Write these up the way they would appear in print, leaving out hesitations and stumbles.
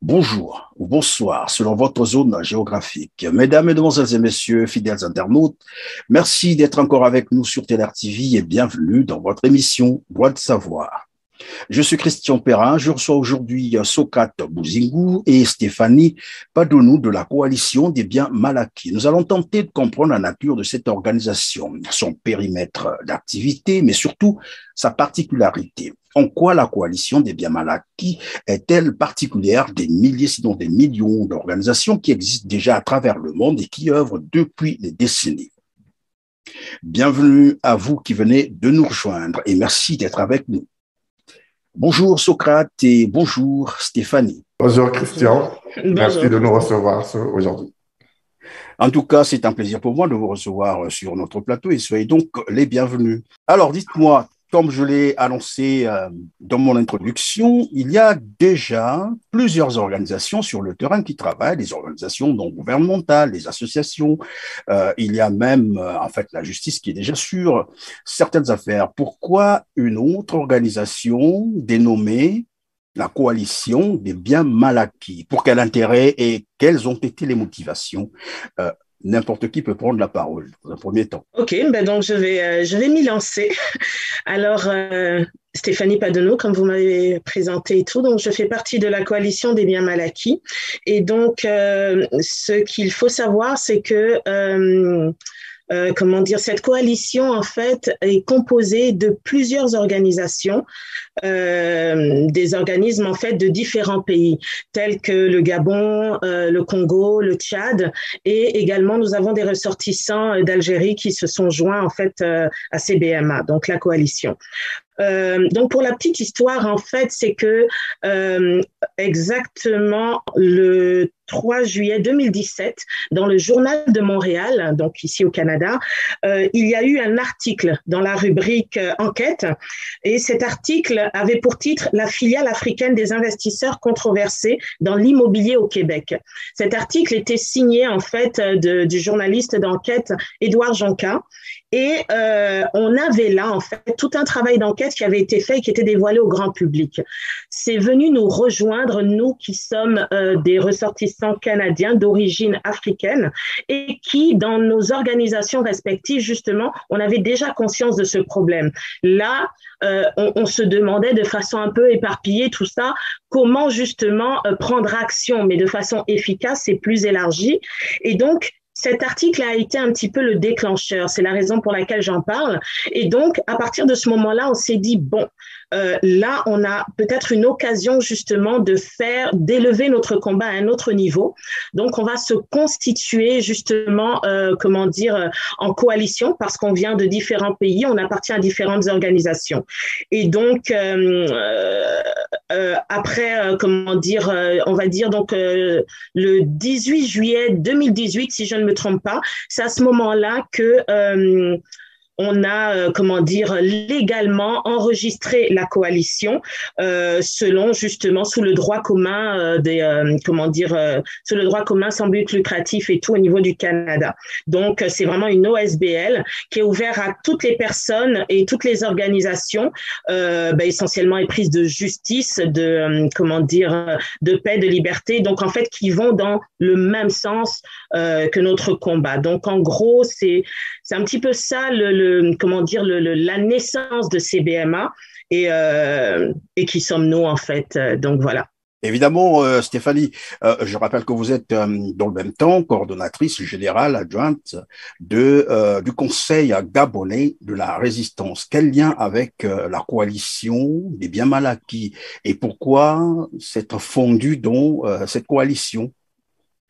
Bonjour ou bonsoir selon votre zone géographique. Mesdames, Mesdemoiselles et Messieurs, fidèles internautes, merci d'être encore avec nous sur TLR TV et bienvenue dans votre émission Droit de savoir. Je suis Christian Perrin, je reçois aujourd'hui Socrate Bouzingou et Stéphanie Padonou de la coalition des biens mal acquis. Nous allons tenter de comprendre la nature de cette organisation, son périmètre d'activité, mais surtout sa particularité. En quoi la coalition des biens mal acquis est-elle particulière des milliers, sinon des millions d'organisations qui existent déjà à travers le monde et qui œuvrent depuis des décennies? Bienvenue à vous qui venez de nous rejoindre et merci d'être avec nous. Bonjour Socrate et bonjour Stéphanie. Bonjour Christian, merci Bonjour. de nous recevoir aujourd'hui. En tout cas, c'est un plaisir pour moi de vous recevoir sur notre plateau et soyez donc les bienvenus. Alors, dites-moi, comme je l'ai annoncé dans mon introduction, il y a déjà plusieurs organisations sur le terrain qui travaillent, des organisations non gouvernementales, des associations. Il y a même, en fait, la justice qui est déjà sur certaines affaires. Pourquoi une autre organisation dénommée la coalition des biens mal acquis? Pour quel intérêt et quelles ont été les motivations? N'importe qui peut prendre la parole dans un premier temps. Ok, donc je vais m'y lancer. Alors, Stéphanie Padonou, comme vous m'avez présenté et tout, donc je fais partie de la coalition des biens mal acquis. Et donc, ce qu'il faut savoir, c'est que cette coalition, en fait, est composée de plusieurs organisations, des organismes, en fait, de différents pays, tels que le Gabon, le Congo, le Tchad, et également, nous avons des ressortissants d'Algérie qui se sont joints, en fait, à CBMA, donc la coalition. Donc pour la petite histoire, en fait, c'est que exactement le 3 juillet 2017, dans le Journal de Montréal, donc ici au Canada, il y a eu un article dans la rubrique Enquête, et cet article avait pour titre La filiale africaine des investisseurs controversés dans l'immobilier au Québec. Cet article était signé en fait du journaliste d'enquête Édouard Jonca. Et on avait là, en fait, tout un travail d'enquête qui avait été fait et qui était dévoilé au grand public. C'est venu nous rejoindre, nous qui sommes des ressortissants canadiens d'origine africaine et qui, dans nos organisations respectives, justement, on avait déjà conscience de ce problème. Là, on se demandait de façon un peu éparpillée tout ça, comment justement prendre action, mais de façon efficace et plus élargie. Et donc, cet article a été un petit peu le déclencheur. C'est la raison pour laquelle j'en parle. Et donc, à partir de ce moment-là, on s'est dit, bon, là, on a peut-être une occasion justement d'élever notre combat à un autre niveau. Donc, on va se constituer justement, en coalition parce qu'on vient de différents pays, on appartient à différentes organisations. Et donc, on va dire donc le 18 juillet 2018, si je ne me trompe pas, c'est à ce moment-là que on a, légalement enregistré la coalition selon justement sous le droit commun sous le droit commun sans but lucratif et tout au niveau du Canada. Donc c'est vraiment une OSBL qui est ouverte à toutes les personnes et toutes les organisations, essentiellement éprises de justice, de paix, de liberté. Donc en fait qui vont dans le même sens que notre combat. Donc en gros c'est un petit peu ça la naissance de CBMA et qui sommes-nous en fait. Donc voilà. Évidemment, Stéphanie, je rappelle que vous êtes dans le même temps coordonnatrice générale adjointe du Conseil gabonais de la résistance. Quel lien avec la coalition des biens mal acquis et pourquoi s'être fondu dans cette coalition?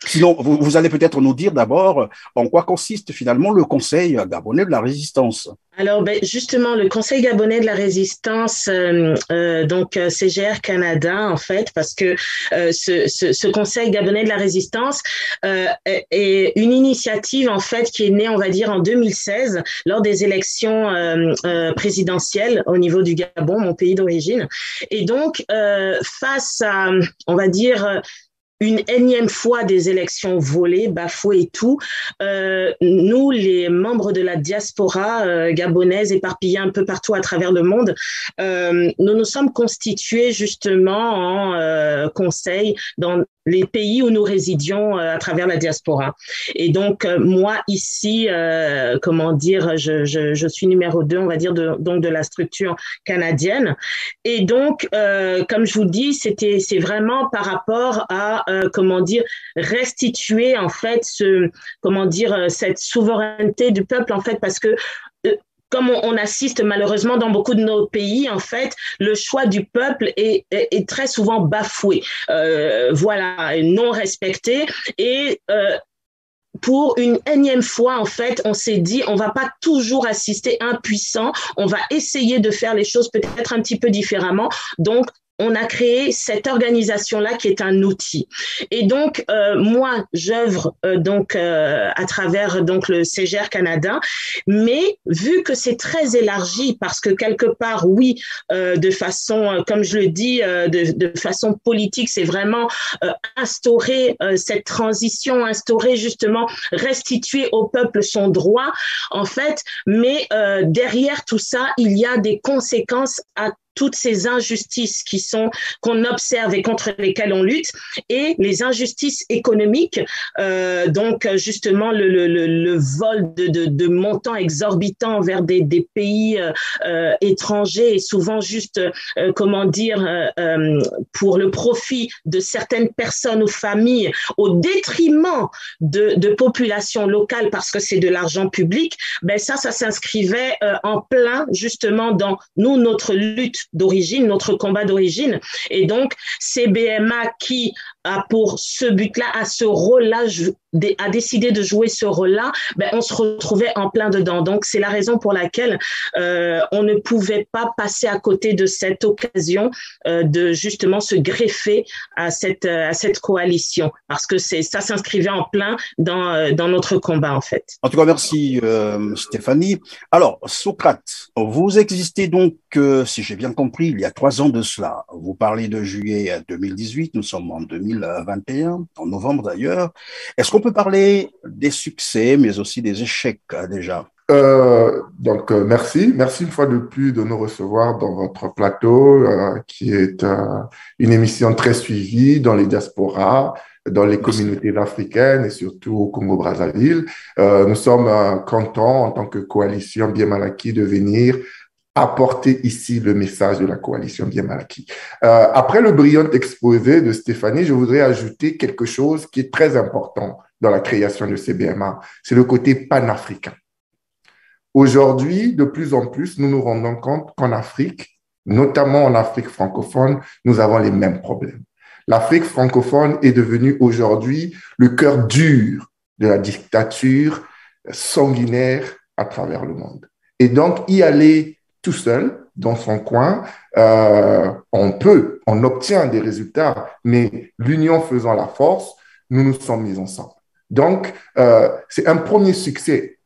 Sinon, vous allez peut-être nous dire d'abord en quoi consiste finalement le Conseil gabonais de la résistance. Alors, justement, le Conseil gabonais de la résistance, CGR Canada, en fait, parce que ce Conseil gabonais de la résistance est une initiative, en fait, qui est née, on va dire, en 2016, lors des élections présidentielles au niveau du Gabon, mon pays d'origine. Et donc, face à, on va dire, une énième fois des élections volées, bafouées et tout, nous, les membres de la diaspora gabonaise éparpillés un peu partout à travers le monde, nous nous sommes constitués justement en conseil dans les pays où nous résidions à travers la diaspora. Et donc, moi, ici, comment dire, je suis numéro 2, on va dire, donc de la structure canadienne. Et donc, comme je vous dis, c'est vraiment par rapport à, comment dire, restituer, en fait, cette souveraineté du peuple, en fait, parce que comme on assiste malheureusement dans beaucoup de nos pays, en fait, le choix du peuple est très souvent bafoué, voilà, non respecté. Et pour une énième fois, en fait, on s'est dit, on va pas toujours assister impuissant, on va essayer de faire les choses peut-être un petit peu différemment. Donc, on a créé cette organisation-là qui est un outil. Et donc, moi, j'œuvre à travers donc le CGR Canada, mais vu que c'est très élargi, parce que quelque part, oui, de façon, comme je le dis, de façon politique, c'est vraiment instaurer cette transition, instaurer justement, restituer au peuple son droit, en fait, mais derrière tout ça, il y a des conséquences à toutes ces injustices qu'on observe et contre lesquelles on lutte, et les injustices économiques, donc justement le vol de montants exorbitants vers des pays étrangers, et souvent juste, pour le profit de certaines personnes ou familles, au détriment de populations locales, parce que c'est de l'argent public, ben ça s'inscrivait en plein justement dans notre lutte d'origine, notre combat d'origine. Et donc, CBMA qui a pour ce but-là, à ce rôle-là, a décidé de jouer ce rôle-là, ben, on se retrouvait en plein dedans. Donc, c'est la raison pour laquelle on ne pouvait pas passer à côté de cette occasion de justement se greffer à cette coalition, parce que ça s'inscrivait en plein dans notre combat, en fait. En tout cas, merci Stéphanie. Alors, Socrate, vous existez donc, si j'ai bien compris, il y a 3 ans de cela. Vous parlez de juillet 2018, nous sommes en 2021, en novembre d'ailleurs. Est-ce qu'on peut parler des succès, mais aussi des échecs déjà? Merci une fois de plus de nous recevoir dans votre plateau, qui est une émission très suivie dans les diasporas, dans les communautés africaines et surtout au Congo-Brazzaville. Nous sommes contents en tant que coalition Bien Malaki de venir apporter ici le message de la coalition Bien Malaki. Après le brillant exposé de Stéphanie, je voudrais ajouter quelque chose qui est très important dans la création de CBMA, c'est le côté panafricain. Aujourd'hui, de plus en plus, nous nous rendons compte qu'en Afrique, notamment en Afrique francophone, nous avons les mêmes problèmes. L'Afrique francophone est devenue aujourd'hui le cœur dur de la dictature sanguinaire à travers le monde. Et donc, y aller tout seul, dans son coin, on obtient des résultats, mais l'union faisant la force, nous nous sommes mis ensemble. Donc, c'est un premier succès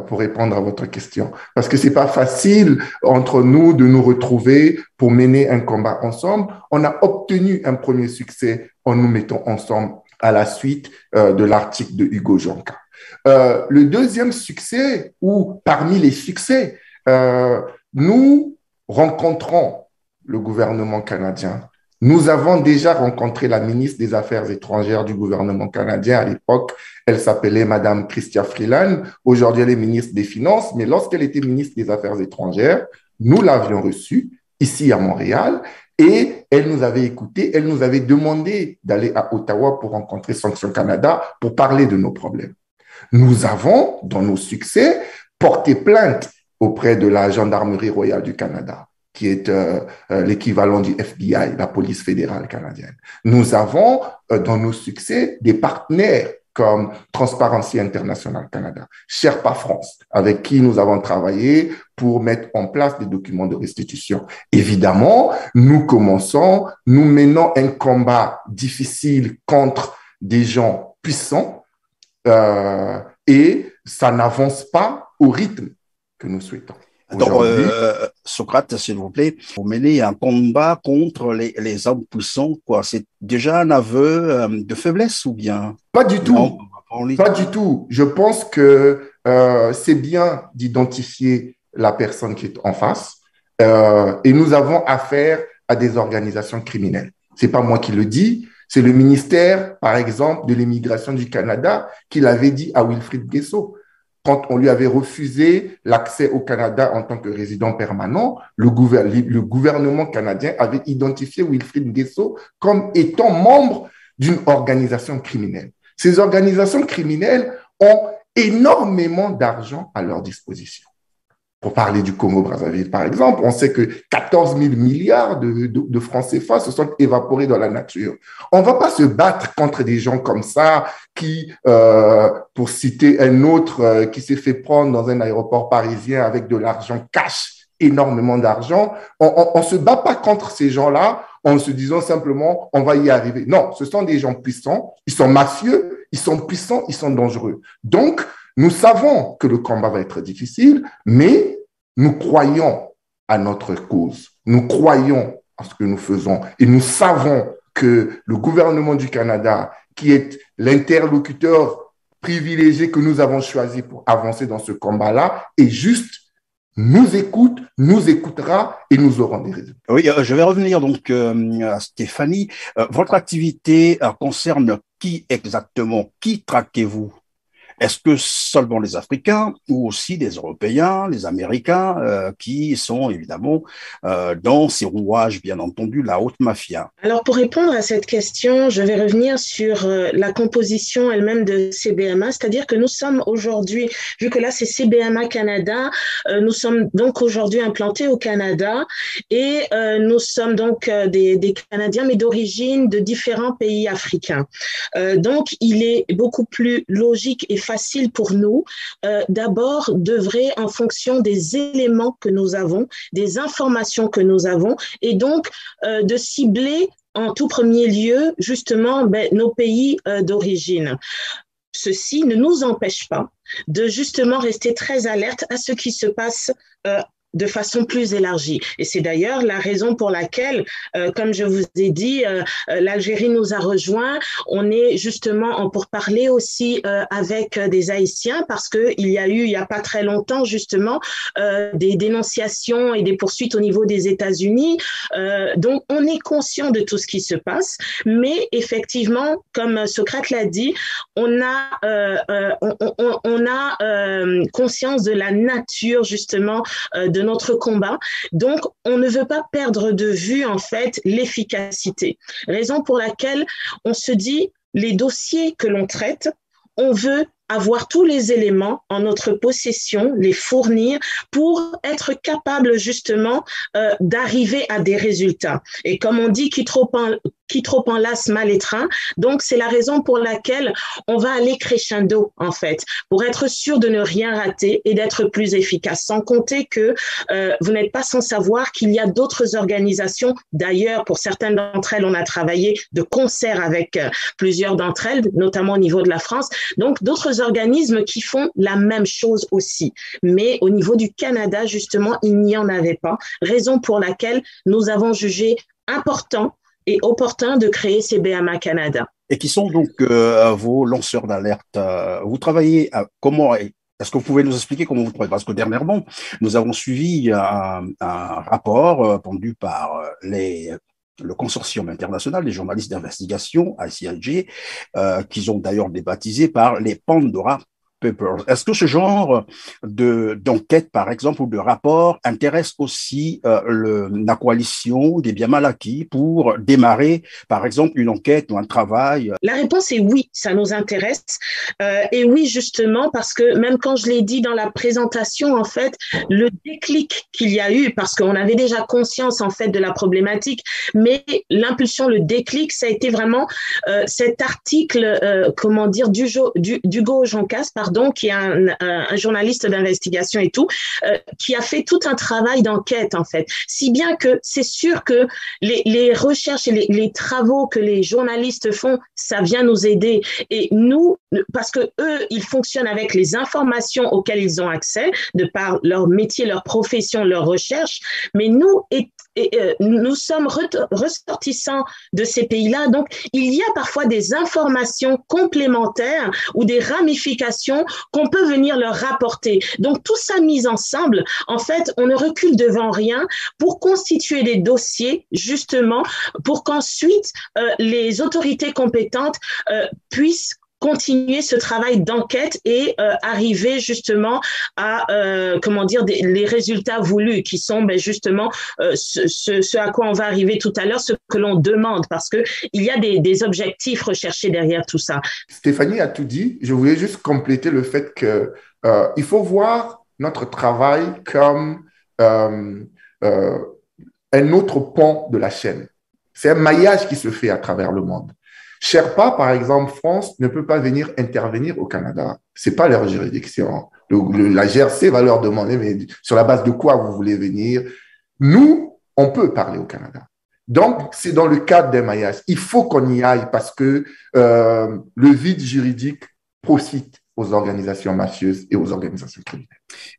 pour répondre à votre question. Parce que c'est pas facile entre nous de nous retrouver pour mener un combat ensemble. On a obtenu un premier succès en nous mettant ensemble à la suite de l'article de Hugo Jonca. Le deuxième succès, ou parmi les succès, nous rencontrons le gouvernement canadien. Nous avons déjà rencontré la ministre des Affaires étrangères du gouvernement canadien à l'époque. Elle s'appelait Madame Chrystia Freeland. Aujourd'hui, elle est ministre des Finances, mais lorsqu'elle était ministre des Affaires étrangères, nous l'avions reçue ici à Montréal et elle nous avait écoutés. Elle nous avait demandé d'aller à Ottawa pour rencontrer Sanctions Canada pour parler de nos problèmes. Nous avons, dans nos succès, porté plainte auprès de la Gendarmerie royale du Canada, qui est l'équivalent du FBI, la police fédérale canadienne. Nous avons, dans nos succès, des partenaires comme Transparency International Canada, Sherpa France, avec qui nous avons travaillé pour mettre en place des documents de restitution. Évidemment, nous menons un combat difficile contre des gens puissants et ça n'avance pas au rythme que nous souhaitons. Donc, Socrate, s'il vous plaît, vous menez un combat contre les hommes puissants, quoi. C'est déjà un aveu de faiblesse ou bien? Pas du tout. Non, Pas du tout. Je pense que c'est bien d'identifier la personne qui est en face et nous avons affaire à des organisations criminelles. C'est pas moi qui le dis, c'est le ministère, par exemple, de l'immigration du Canada qui l'avait dit à Wilfrid Guesso. Quand on lui avait refusé l'accès au Canada en tant que résident permanent, le gouvernement canadien avait identifié Wilfrid Guesso comme étant membre d'une organisation criminelle. Ces organisations criminelles ont énormément d'argent à leur disposition. Pour parler du Congo-Brazzaville, par exemple, on sait que 14 000 milliards de francs CFA se sont évaporés dans la nature. On ne va pas se battre contre des gens comme ça qui, pour citer un autre, qui s'est fait prendre dans un aéroport parisien avec de l'argent cash, énormément d'argent. On ne se bat pas contre ces gens-là en se disant simplement, on va y arriver. Non, ce sont des gens puissants, ils sont mafieux, ils sont puissants, ils sont dangereux. Donc, nous savons que le combat va être difficile, mais nous croyons à notre cause. Nous croyons à ce que nous faisons et nous savons que le gouvernement du Canada, qui est l'interlocuteur privilégié que nous avons choisi pour avancer dans ce combat-là, est juste, nous écoute, nous écoutera et nous aurons des résultats. Oui, je vais revenir donc à Stéphanie. Votre activité concerne qui exactement? Qui traquez-vous? Est-ce que seulement les Africains ou aussi des Européens, les Américains qui sont évidemment dans ces rouages, bien entendu, la haute mafia? Alors, pour répondre à cette question, je vais revenir sur la composition elle-même de CBMA, c'est-à-dire que nous sommes aujourd'hui, vu que là c'est CBMA Canada, nous sommes donc aujourd'hui implantés au Canada et nous sommes donc des Canadiens, mais d'origine de différents pays africains. Donc, il est beaucoup plus logique et facile pour nous d'abord d'œuvrer en fonction des éléments que nous avons, des informations que nous avons et donc de cibler en tout premier lieu justement nos pays d'origine. Ceci ne nous empêche pas de justement rester très alerte à ce qui se passe de façon plus élargie. Et c'est d'ailleurs la raison pour laquelle, comme je vous ai dit, l'Algérie nous a rejoints. On est justement pour parler aussi avec des Haïtiens parce qu'il y a eu, il n'y a pas très longtemps, justement, des dénonciations et des poursuites au niveau des États-Unis. Donc, on est conscient de tout ce qui se passe, mais effectivement, comme Socrate l'a dit, on a conscience de la nature, justement, de notre combat. Donc, on ne veut pas perdre de vue, en fait, l'efficacité. Raison pour laquelle on se dit, les dossiers que l'on traite, on veut avoir tous les éléments en notre possession, les fournir pour être capable justement d'arriver à des résultats. Et comme on dit, qui trop enlace mal étreint. Donc, c'est la raison pour laquelle on va aller crescendo, en fait, pour être sûr de ne rien rater et d'être plus efficace. Sans compter que vous n'êtes pas sans savoir qu'il y a d'autres organisations. D'ailleurs, pour certaines d'entre elles, on a travaillé de concert avec plusieurs d'entre elles, notamment au niveau de la France. Donc, d'autres organismes qui font la même chose aussi. Mais au niveau du Canada, justement, il n'y en avait pas. Raison pour laquelle nous avons jugé important et opportun de créer CBMA Canada. Et qui sont donc vos lanceurs d'alerte? Vous travaillez comment? Est-ce que vous pouvez nous expliquer comment vous travaillez? Parce que dernièrement, nous avons suivi un rapport pondu par le consortium international des journalistes d'investigation, ICIJ, qu'ils ont d'ailleurs débaptisé par les Pandora Papers. Est-ce que ce genre d'enquête, par exemple, ou de rapport intéresse aussi la coalition des biens mal acquis pour démarrer, par exemple, une enquête ou un travail? La réponse est oui, ça nous intéresse. Et oui, justement, parce que même quand je l'ai dit dans la présentation, en fait, le déclic qu'il y a eu, parce qu'on avait déjà conscience, en fait, de la problématique, mais l'impulsion, le déclic, ça a été vraiment cet article, d'Hugo Joncas, Bourdon, qui est un journaliste d'investigation et tout, qui a fait tout un travail d'enquête, en fait. Si bien que c'est sûr que les recherches et les travaux que les journalistes font, ça vient nous aider. Et nous, parce que eux, ils fonctionnent avec les informations auxquelles ils ont accès, de par leur métier, leur profession, leur recherche. Mais nous, nous sommes ressortissants de ces pays-là. Donc, il y a parfois des informations complémentaires ou des ramifications qu'on peut venir leur rapporter. Donc, tout ça mis ensemble, en fait, on ne recule devant rien pour constituer des dossiers, justement, pour qu'ensuite les autorités compétentes puissent continuer ce travail d'enquête et arriver justement à les résultats voulus qui sont justement ce à quoi on va arriver tout à l'heure, ce que l'on demande, parce que il y a des objectifs recherchés derrière tout ça. Stéphanie a tout dit. Je voulais juste compléter le fait que il faut voir notre travail comme un autre pont de la chaîne. C'est un maillage qui se fait à travers le monde. Sherpa, par exemple, France ne peut pas venir intervenir au Canada. C'est pas leur juridiction. La GRC va leur demander, mais sur la base de quoi vous voulez venir? Nous, on peut parler au Canada. Donc, c'est dans le cadre d'un maillage. Il faut qu'on y aille parce que le vide juridique profite aux organisations mafieuses et aux organisations criminelles.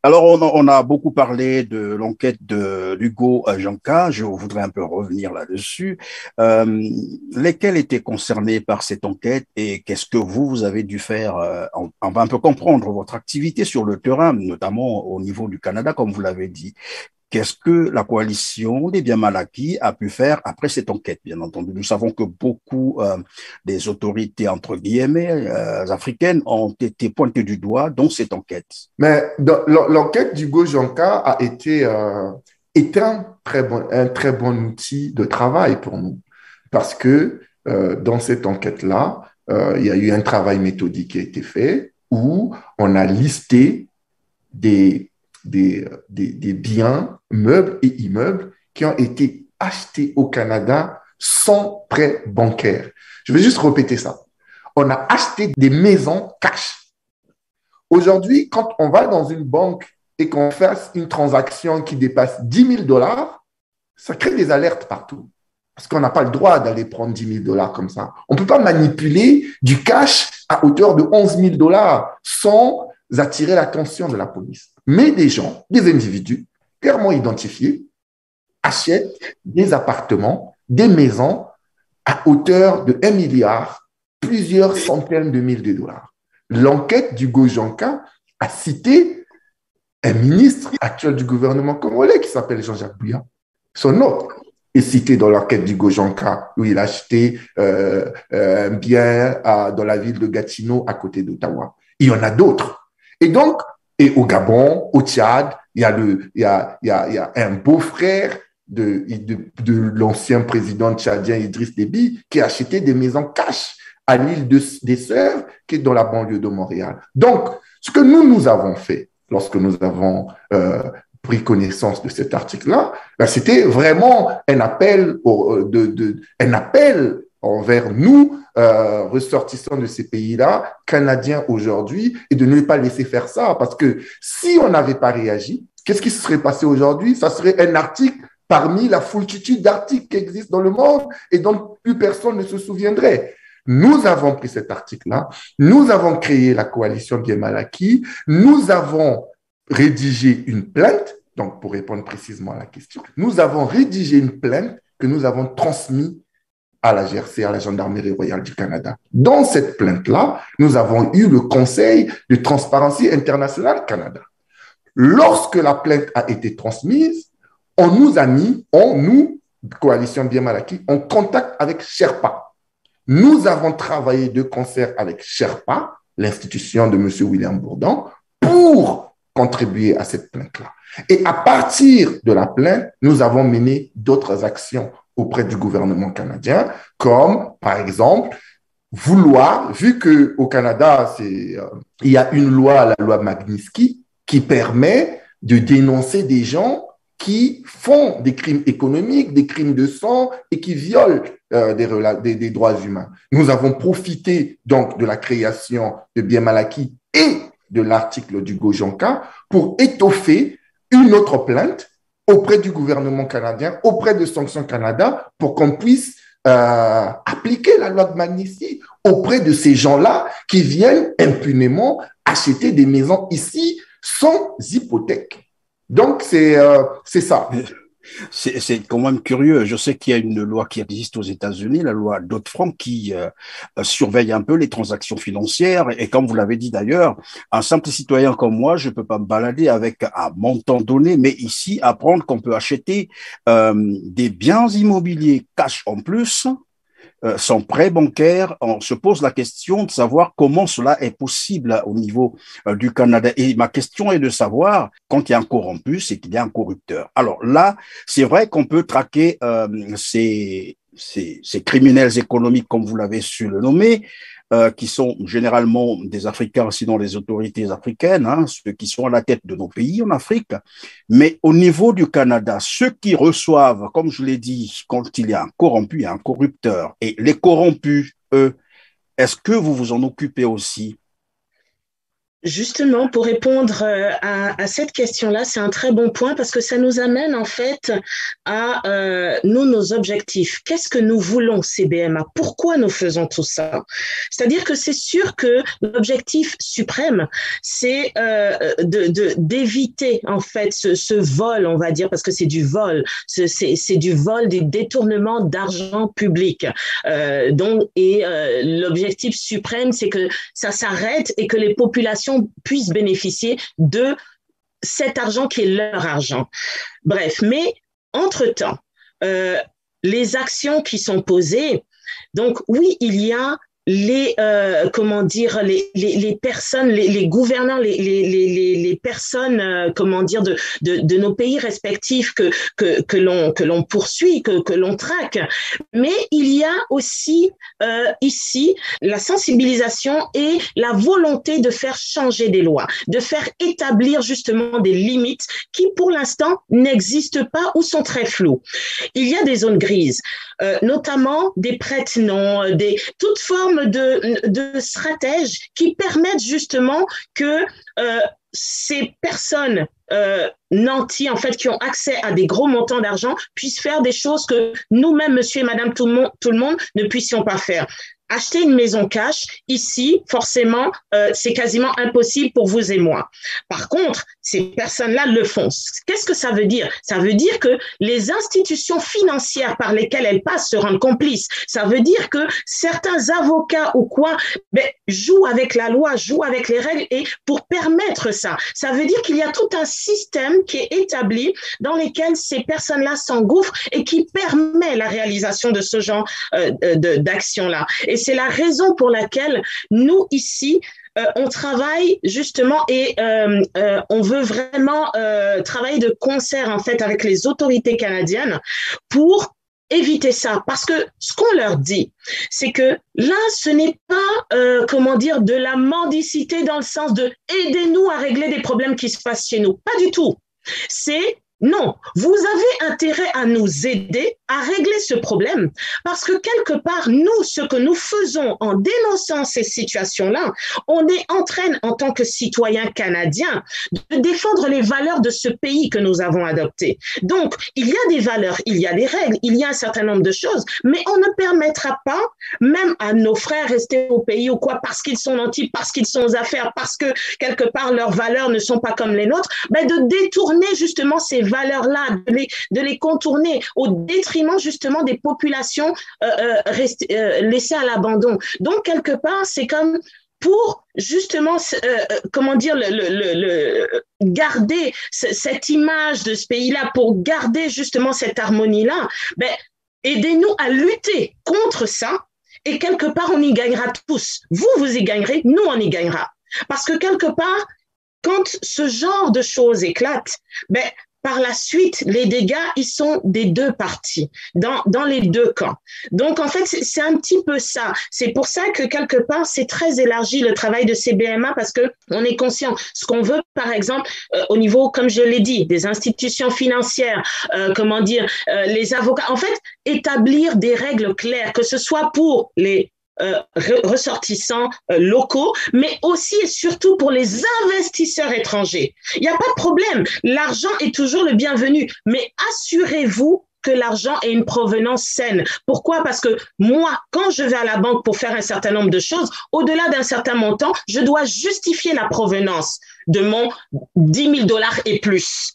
Alors, on a beaucoup parlé de l'enquête d'Hugo Janca. Je voudrais un peu revenir là-dessus. Lesquels étaient concernés par cette enquête et qu'est-ce que vous avez dû faire? On va un peu comprendre votre activité sur le terrain, notamment au niveau du Canada, comme vous l'avez dit. Qu'est-ce que la coalition des biens mal acquis a pu faire après cette enquête? Bien entendu, nous savons que beaucoup des autorités, entre guillemets, africaines ont été pointées du doigt dans cette enquête. Mais l'enquête d'Hugo Janca a été un très bon outil de travail pour nous. Parce que dans cette enquête-là, il y a eu un travail méthodique qui a été fait où on a listé des biens, meubles et immeubles qui ont été achetés au Canada sans prêt bancaire. Je vais juste répéter ça. On a acheté des maisons cash. Aujourd'hui, quand on va dans une banque et qu'on fasse une transaction qui dépasse 10 000 $, ça crée des alertes partout. Parce qu'on n'a pas le droit d'aller prendre 10 000 $ comme ça. On ne peut pas manipuler du cash à hauteur de 11 000 $ sans attirer l'attention de la police. Mais des gens, des individus clairement identifiés, achètent des appartements, des maisons à hauteur de 1 milliard, plusieurs centaines de milliers de dollars. L'enquête d'Hugo Janca a cité un ministre actuel du gouvernement congolais qui s'appelle Jean-Jacques Bouya. Son nom est cité dans l'enquête d'Hugo Janca, où il a acheté un bien dans la ville de Gatineau, à côté d'Ottawa. Il y en a d'autres. Et donc, et au Gabon, au Tchad, il y a un beau-frère de l'ancien président tchadien Idriss Déby qui a acheté des maisons cash à l'île des Sœurs, qui est dans la banlieue de Montréal. Donc, ce que nous avons fait lorsque nous avons pris connaissance de cet article-là, c'était vraiment un appel, envers nous, ressortissants de ces pays-là, Canadiens aujourd'hui, et de ne pas laisser faire ça. Parce que si on n'avait pas réagi, qu'est-ce qui se serait passé aujourd'hui? Ça serait un article parmi la foultitude d'articles qui existent dans le monde et dont plus personne ne se souviendrait. Nous avons pris cet article-là, nous avons créé la coalition Bien Mal Acquis, nous avons rédigé une plainte, donc pour répondre précisément à la question, nous avons rédigé une plainte que nous avons transmise à la GRC, à la Gendarmerie royale du Canada. Dans cette plainte-là, nous avons eu le Conseil de transparence internationale Canada. Lorsque la plainte a été transmise, on nous a mis, nous, Coalition Bien Mal Acquis, en contact avec Sherpa. Nous avons travaillé de concert avec Sherpa, l'institution de M. William Bourdon, pour contribuer à cette plainte-là. Et à partir de la plainte, nous avons mené d'autres actions auprès du gouvernement canadien, comme, par exemple, vouloir, vu qu'au Canada, il y a une loi, la loi Magnitsky, qui permet de dénoncer des gens qui font des crimes économiques, des crimes de sang et qui violent des droits humains. Nous avons profité donc de la création de Bien Mal Acquis et de l'article du Gojonka pour étoffer une autre plainte auprès du gouvernement canadien, auprès de Sanctions Canada, pour qu'on puisse appliquer la loi de Magnifique auprès de ces gens-là qui viennent impunément acheter des maisons ici sans hypothèque. Donc, c'est ça. C'est quand même curieux. Je sais qu'il y a une loi qui existe aux États-Unis, la loi Dodd-Frank, qui surveille un peu les transactions financières. Et comme vous l'avez dit d'ailleurs, un simple citoyen comme moi, je peux pas me balader avec un montant donné, mais ici, apprendre qu'on peut acheter des biens immobiliers cash en plus, sans prêt bancaire. On se pose la question de savoir comment cela est possible au niveau du Canada. Et ma question est de savoir, quand il y a un corrompu, c'est qu'il y a un corrupteur. Alors là, c'est vrai qu'on peut traquer ces criminels économiques, comme vous l'avez su le nommer, qui sont généralement des Africains, sinon les autorités africaines, hein, ceux qui sont à la tête de nos pays en Afrique. Mais au niveau du Canada, ceux qui reçoivent, comme je l'ai dit, quand il y a un corrompu, il y a un corrupteur. Et les corrompus, eux, est-ce que vous vous en occupez aussi? Justement, pour répondre à cette question-là, c'est un très bon point parce que ça nous amène en fait à nos objectifs. Qu'est-ce que nous voulons, CBMA? Pourquoi nous faisons tout ça? C'est-à-dire que c'est sûr que l'objectif suprême, c'est d'éviter en fait ce vol, on va dire, parce que c'est du vol, c'est du vol, des détournements d'argent public. L'objectif suprême, c'est que ça s'arrête et que les populations puissent bénéficier de cet argent qui est leur argent. Bref, mais entre-temps, les actions qui sont posées, donc oui, il y a les personnes, les gouvernants, les personnes, de nos pays respectifs que l'on poursuit, que l'on traque. Mais il y a aussi ici la sensibilisation et la volonté de faire changer des lois, de faire établir justement des limites qui, pour l'instant, n'existent pas ou sont très floues. Il y a des zones grises, notamment des prête-noms, toute forme de stratèges qui permettent justement que ces personnes nantis, en fait, qui ont accès à des gros montants d'argent, puissent faire des choses que nous-mêmes, monsieur et madame tout le monde, ne puissions pas faire. Acheter une maison cash, ici, forcément, c'est quasiment impossible pour vous et moi. Par contre, ces personnes-là le font. Qu'est-ce que ça veut dire? Ça veut dire que les institutions financières par lesquelles elles passent se rendent complices. Ça veut dire que certains avocats ou quoi jouent avec la loi, jouent avec les règles et pour permettre ça. Ça veut dire qu'il y a tout un système qui est établi dans lequel ces personnes-là s'engouffrent et qui permet la réalisation de ce genre d'action-là. Et c'est la raison pour laquelle nous, ici, on travaille justement et on veut vraiment travailler de concert, en fait, avec les autorités canadiennes pour éviter ça. Parce que ce qu'on leur dit, c'est que là, ce n'est pas, de la mendicité dans le sens de aidez-nous à régler des problèmes qui se passent chez nous. Pas du tout. C'est non, vous avez intérêt à nous aider à régler ce problème parce que quelque part, nous, ce que nous faisons en dénonçant ces situations-là, on est en train, en tant que citoyens canadiens, de défendre les valeurs de ce pays que nous avons adopté. Donc, il y a des valeurs, il y a des règles, il y a un certain nombre de choses, mais on ne permettra pas, même à nos frères restés au pays ou quoi, parce qu'ils sont nantis, parce qu'ils sont aux affaires, parce que quelque part leurs valeurs ne sont pas comme les nôtres, de détourner justement ces valeurs-là, de les contourner au détriment justement des populations laissées à l'abandon. Donc, quelque part, c'est comme pour justement, garder cette image de ce pays-là, pour garder justement cette harmonie-là, aidez-nous à lutter contre ça et quelque part, on y gagnera tous. Vous y gagnerez, nous, on y gagnera. Parce que quelque part, quand ce genre de choses éclatent, par la suite, les dégâts, ils sont des deux parties, dans les deux camps. Donc, en fait, c'est un petit peu ça. C'est pour ça que, quelque part, c'est très élargi le travail de CBMA parce qu'on est conscient. Ce qu'on veut, par exemple, au niveau, comme je l'ai dit, des institutions financières, les avocats, en fait, établir des règles claires, que ce soit pour les ressortissants locaux, mais aussi et surtout pour les investisseurs étrangers. Il n'y a pas de problème. L'argent est toujours le bienvenu, mais assurez-vous que l'argent ait une provenance saine. Pourquoi? Parce que moi, quand je vais à la banque pour faire un certain nombre de choses, au-delà d'un certain montant, je dois justifier la provenance de mon 10 000 $ et plus.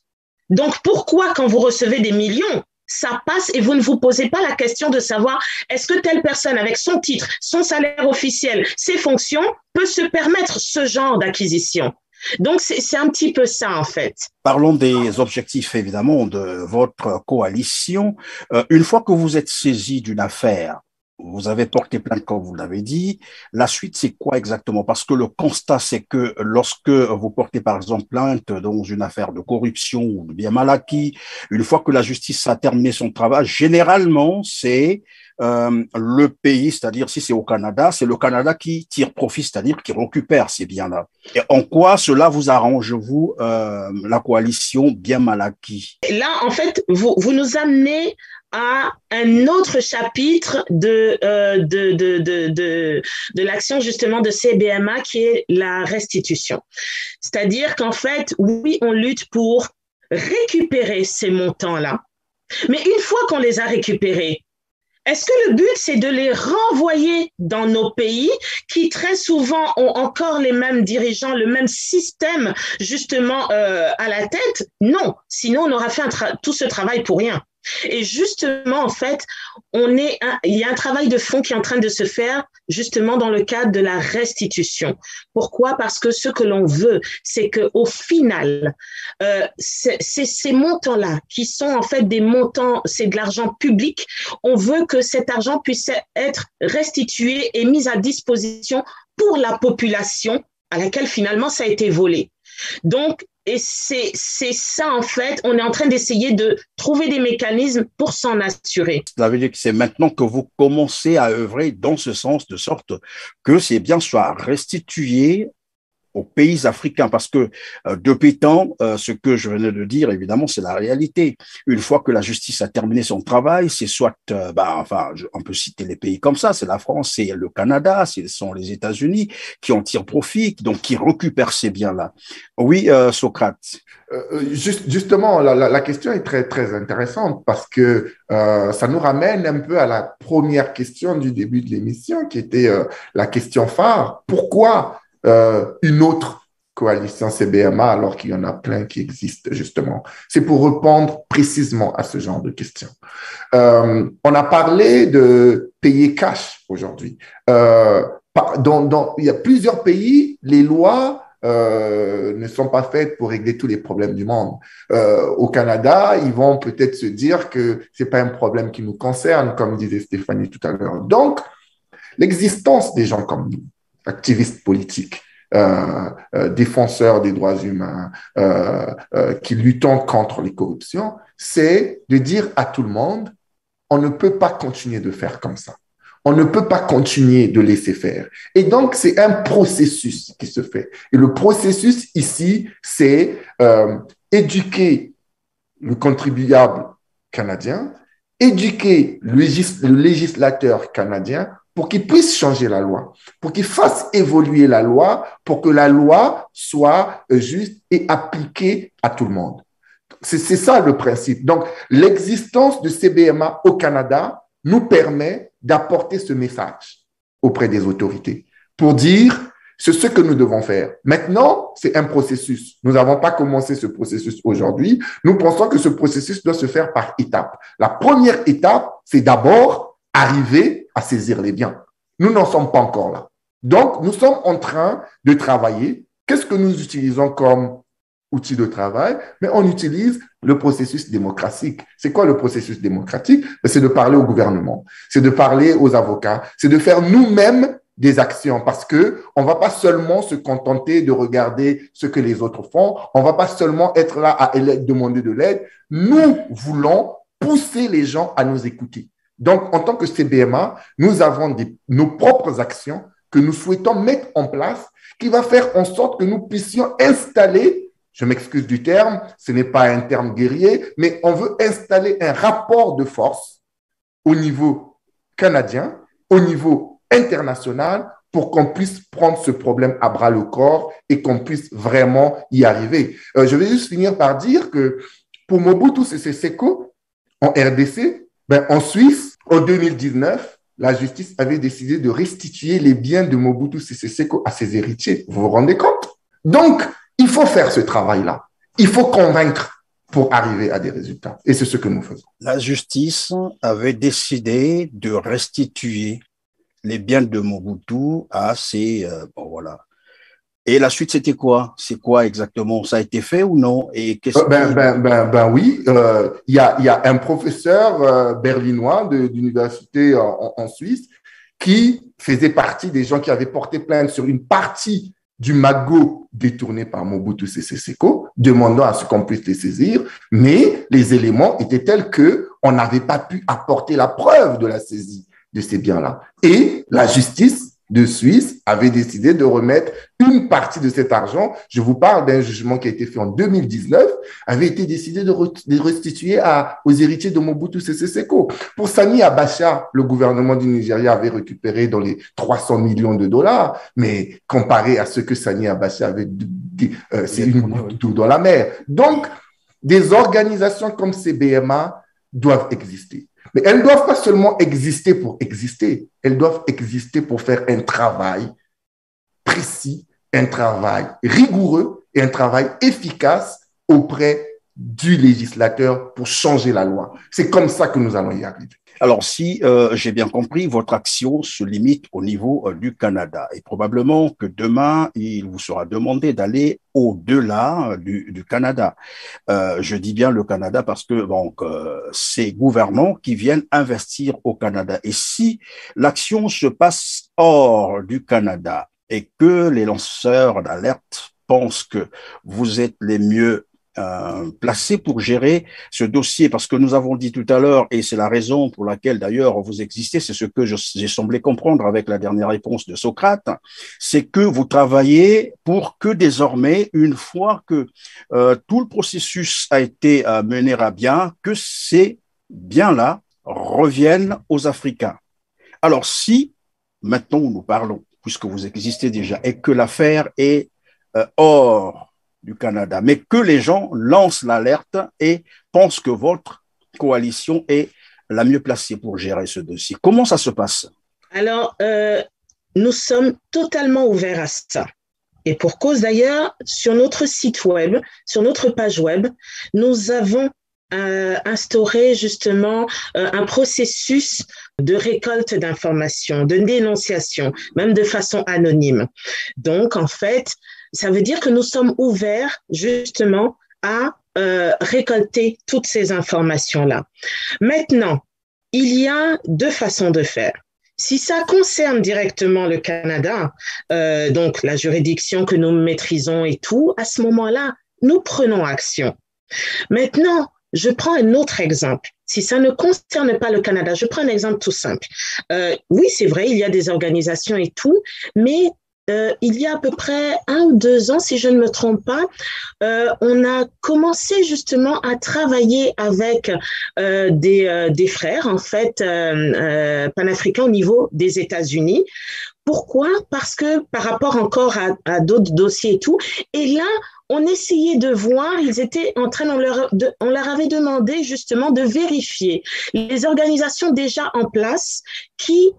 Donc, pourquoi quand vous recevez des millions, ça passe et vous ne vous posez pas la question de savoir est-ce que telle personne avec son titre, son salaire officiel, ses fonctions peut se permettre ce genre d'acquisition? Donc, c'est un petit peu ça, en fait. Parlons des objectifs, évidemment, de votre coalition. Une fois que vous êtes saisi d'une affaire, vous avez porté plainte, comme vous l'avez dit. La suite, c'est quoi exactement? Parce que le constat, c'est que lorsque vous portez, par exemple, plainte dans une affaire de corruption ou de bien mal acquis, une fois que la justice a terminé son travail, généralement, c'est le pays, c'est-à-dire si c'est au Canada, c'est le Canada qui tire profit, c'est-à-dire qui récupère ces biens-là. Et en quoi cela vous arrange, vous, la coalition bien mal acquis? Là, en fait, vous nous amenez à un autre chapitre de l'action justement de CBMA qui est la restitution. C'est-à-dire qu'en fait, oui, on lutte pour récupérer ces montants-là, mais une fois qu'on les a récupérés, est-ce que le but, c'est de les renvoyer dans nos pays qui très souvent ont encore les mêmes dirigeants, le même système justement à la tête? Non, sinon on aura fait tout ce travail pour rien. Et justement, en fait, il y a un travail de fond qui est en train de se faire justement dans le cadre de la restitution. Pourquoi? Parce que ce que l'on veut, c'est qu'au final, ces montants-là, qui sont en fait des montants, c'est de l'argent public, on veut que cet argent puisse être restitué et mis à disposition pour la population à laquelle finalement ça a été volé. Donc, et c'est ça, en fait, on est en train d'essayer de trouver des mécanismes pour s'en assurer. Ça veut dire que c'est maintenant que vous commencez à œuvrer dans ce sens, de sorte que ces biens soient restitués aux pays africains, parce que depuis tant, ce que je venais de dire, évidemment, c'est la réalité. Une fois que la justice a terminé son travail, c'est soit, on peut citer les pays comme ça, c'est la France, c'est le Canada, ce sont les États-Unis qui en tirent profit, donc qui récupèrent ces biens-là. Oui, Socrate. Justement, la question est très, très intéressante parce que ça nous ramène un peu à la première question du début de l'émission, qui était la question phare. Pourquoi une autre coalition CBMA alors qu'il y en a plein qui existent, justement? C'est pour répondre précisément à ce genre de questions. On a parlé de payer cash aujourd'hui. Il y a plusieurs pays, les lois ne sont pas faites pour régler tous les problèmes du monde. Au Canada, ils vont peut-être se dire que c'est pas un problème qui nous concerne, comme disait Stéphanie tout à l'heure. Donc, l'existence des gens comme nous, activistes politiques, défenseurs des droits humains, qui luttent contre les corruptions, c'est de dire à tout le monde, on ne peut pas continuer de faire comme ça. On ne peut pas continuer de laisser faire. Et donc, c'est un processus qui se fait. Et le processus ici, c'est éduquer le contribuable canadien, éduquer le législateur canadien pour qu'il puisse changer la loi, pour qu'il fasse évoluer la loi, pour que la loi soit juste et appliquée à tout le monde. C'est ça le principe. Donc, l'existence de CBMA au Canada nous permet d'apporter ce message auprès des autorités pour dire c'est ce que nous devons faire. Maintenant, c'est un processus. Nous n'avons pas commencé ce processus aujourd'hui. Nous pensons que ce processus doit se faire par étapes. La première étape, c'est d'abord arriver à saisir les biens. Nous n'en sommes pas encore là. Donc, nous sommes en train de travailler. Qu'est-ce que nous utilisons comme outil de travail? Mais on utilise le processus démocratique. C'est quoi le processus démocratique? C'est de parler au gouvernement, c'est de parler aux avocats, c'est de faire nous-mêmes des actions parce que on va pas seulement se contenter de regarder ce que les autres font, on va pas seulement être là à demander de l'aide. Nous voulons pousser les gens à nous écouter. Donc, en tant que CBMA, nous avons nos propres actions que nous souhaitons mettre en place qui va faire en sorte que nous puissions installer, je m'excuse du terme, ce n'est pas un terme guerrier, mais on veut installer un rapport de force au niveau canadien, au niveau internationale pour qu'on puisse prendre ce problème à bras le corps et qu'on puisse vraiment y arriver. Je vais juste finir par dire que pour Mobutu Sese Seko, en RDC, en Suisse, en 2019, la justice avait décidé de restituer les biens de Mobutu Sese Seko à ses héritiers. Vous vous rendez compte? Donc, il faut faire ce travail-là. Il faut convaincre pour arriver à des résultats. Et c'est ce que nous faisons. La justice avait décidé de restituer les biens de Mobutu à ses... voilà. Et la suite, c'était quoi? C'est quoi exactement? Ça a été fait ou non? Et oui, il y a un professeur berlinois d'université en Suisse qui faisait partie des gens qui avaient porté plainte sur une partie du magot détourné par Mobutu Sese Seko, demandant à ce qu'on puisse les saisir, mais les éléments étaient tels qu'on n'avait pas pu apporter la preuve de la saisie de ces biens-là. Et la justice de Suisse avait décidé de remettre une partie de cet argent. Je vous parle d'un jugement qui a été fait en 2019, avait été décidé de restituer aux héritiers de Mobutu Sese Seko. Pour Sani Abacha, le gouvernement du Nigeria avait récupéré dans les 300 millions de dollars, mais comparé à ce que Sani Abacha avait dit, c'est une goutte d'eau dans la mer. Donc, des organisations comme CBMA doivent exister. Mais elles ne doivent pas seulement exister pour exister, elles doivent exister pour faire un travail précis, un travail rigoureux et un travail efficace auprès du législateur pour changer la loi. C'est comme ça que nous allons y arriver. Alors, si j'ai bien compris, votre action se limite au niveau du Canada et probablement que demain, il vous sera demandé d'aller au-delà du Canada. Je dis bien le Canada parce que c'est gouvernants qui viennent investir au Canada. Et si l'action se passe hors du Canada et que les lanceurs d'alerte pensent que vous êtes les mieux placé pour gérer ce dossier, parce que nous avons dit tout à l'heure, et c'est la raison pour laquelle d'ailleurs vous existez, c'est ce que j'ai semblé comprendre avec la dernière réponse de Socrate, c'est que vous travaillez pour que désormais, une fois que tout le processus a été mené à bien, que ces biens-là reviennent aux Africains. Alors si, maintenant nous parlons, puisque vous existez déjà, et que l'affaire est hors du Canada, mais que les gens lancent l'alerte et pensent que votre coalition est la mieux placée pour gérer ce dossier. Comment ça se passe? Alors, nous sommes totalement ouverts à ça. Et pour cause d'ailleurs, sur notre site web, sur notre page web, nous avons instauré justement un processus de récolte d'informations, de dénonciation, même de façon anonyme. Donc, en fait, ça veut dire que nous sommes ouverts justement à récolter toutes ces informations-là. Maintenant, il y a deux façons de faire. Si ça concerne directement le Canada, donc la juridiction que nous maîtrisons et tout, à ce moment-là, nous prenons action. Maintenant, je prends un autre exemple. Si ça ne concerne pas le Canada, je prends un exemple tout simple. Oui, c'est vrai, il y a des organisations et tout, mais il y a à peu près 1 ou 2 ans, si je ne me trompe pas, on a commencé justement à travailler avec des frères, en fait, panafricains au niveau des États-Unis. Pourquoi? Parce que par rapport encore à d'autres dossiers et tout, et là, on essayait de voir, ils étaient en train, on leur avait demandé justement de vérifier les organisations déjà en place qui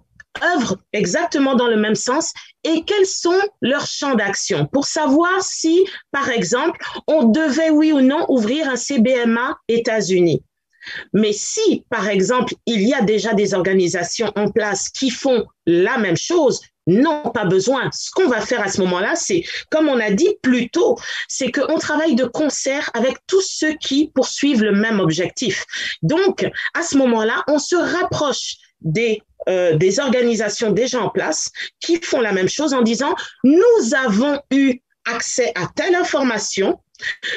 œuvrent exactement dans le même sens et quels sont leurs champs d'action pour savoir si, par exemple, on devait, oui ou non, ouvrir un CBMA États-Unis. Mais si, par exemple, il y a déjà des organisations en place qui font la même chose, non, pas besoin. Ce qu'on va faire à ce moment-là, c'est, comme on a dit plus tôt, c'est qu'on travaille de concert avec tous ceux qui poursuivent le même objectif. Donc, à ce moment-là, on se rapproche des organisations déjà en place qui font la même chose en disant « Nous avons eu accès à telle information.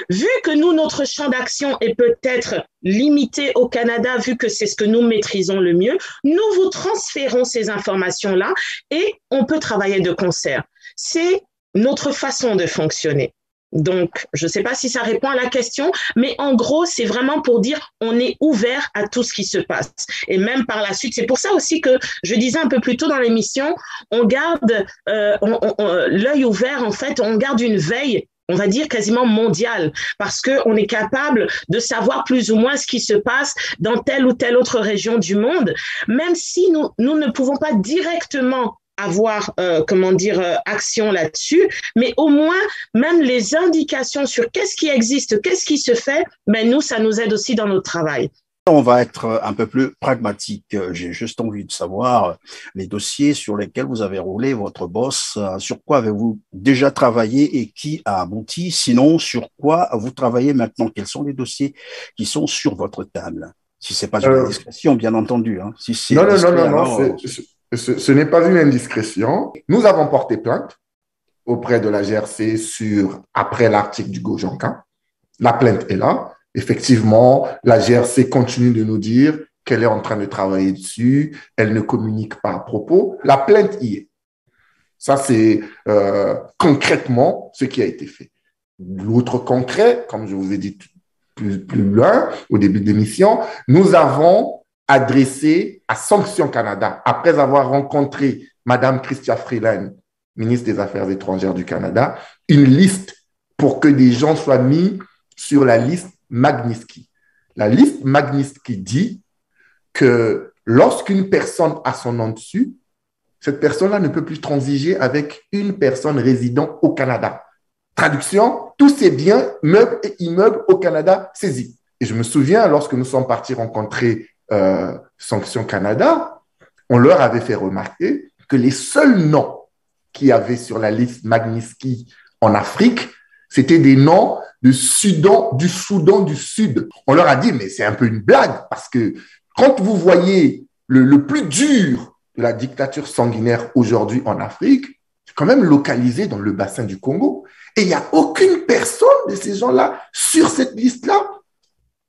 Vu que nous, notre champ d'action est peut-être limité au Canada, vu que c'est ce que nous maîtrisons le mieux, nous vous transférons ces informations-là et on peut travailler de concert. » C'est notre façon de fonctionner. Donc, je ne sais pas si ça répond à la question, mais en gros, c'est vraiment pour dire on est ouvert à tout ce qui se passe. Et même par la suite, c'est pour ça aussi que je disais un peu plus tôt dans l'émission, on garde l'œil ouvert, en fait, on garde une veille, on va dire quasiment mondiale, parce qu'on est capable de savoir plus ou moins ce qui se passe dans telle ou telle autre région du monde, même si nous ne pouvons pas directement avoir, action là-dessus, mais au moins, même les indications sur qu'est-ce qui existe, qu'est-ce qui se fait, ben nous, ça nous aide aussi dans notre travail. On va être un peu plus pragmatique. J'ai juste envie de savoir les dossiers sur lesquels vous avez roulé votre bosse. Sur quoi avez-vous déjà travaillé et qui a abouti? Sinon, sur quoi vous travaillez maintenant? Quels sont les dossiers qui sont sur votre table? Si c'est pas une indiscrétion, bien entendu. Hein. Si c'est non, alors... ce n'est pas une indiscrétion. Nous avons porté plainte auprès de la GRC après l'article du Gojanka. La plainte est là. Effectivement, la GRC continue de nous dire qu'elle est en train de travailler dessus. Elle ne communique pas à propos. La plainte y est. Ça, c'est concrètement ce qui a été fait. L'autre concret, comme je vous ai dit plus loin, au début de l'émission, nous avons adressé à Sanctions Canada, après avoir rencontré Mme Chrystia Freeland, ministre des Affaires étrangères du Canada, une liste pour que des gens soient mis sur la liste Magnitsky. La liste Magnitsky dit que lorsqu'une personne a son nom dessus, cette personne-là ne peut plus transiger avec une personne résidant au Canada. Traduction, tous ces biens, meubles et immeubles au Canada saisis. Et je me souviens, lorsque nous sommes partis rencontrer Sanctions Canada, on leur avait fait remarquer que les seuls noms qu'il y avait sur la liste Magnitsky en Afrique, c'était des noms du Soudan du Sud. On leur a dit, mais c'est un peu une blague, parce que quand vous voyez le plus dur de la dictature sanguinaire aujourd'hui en Afrique, c'est quand même localisé dans le bassin du Congo. Et il n'y a aucune personne de ces gens-là sur cette liste-là.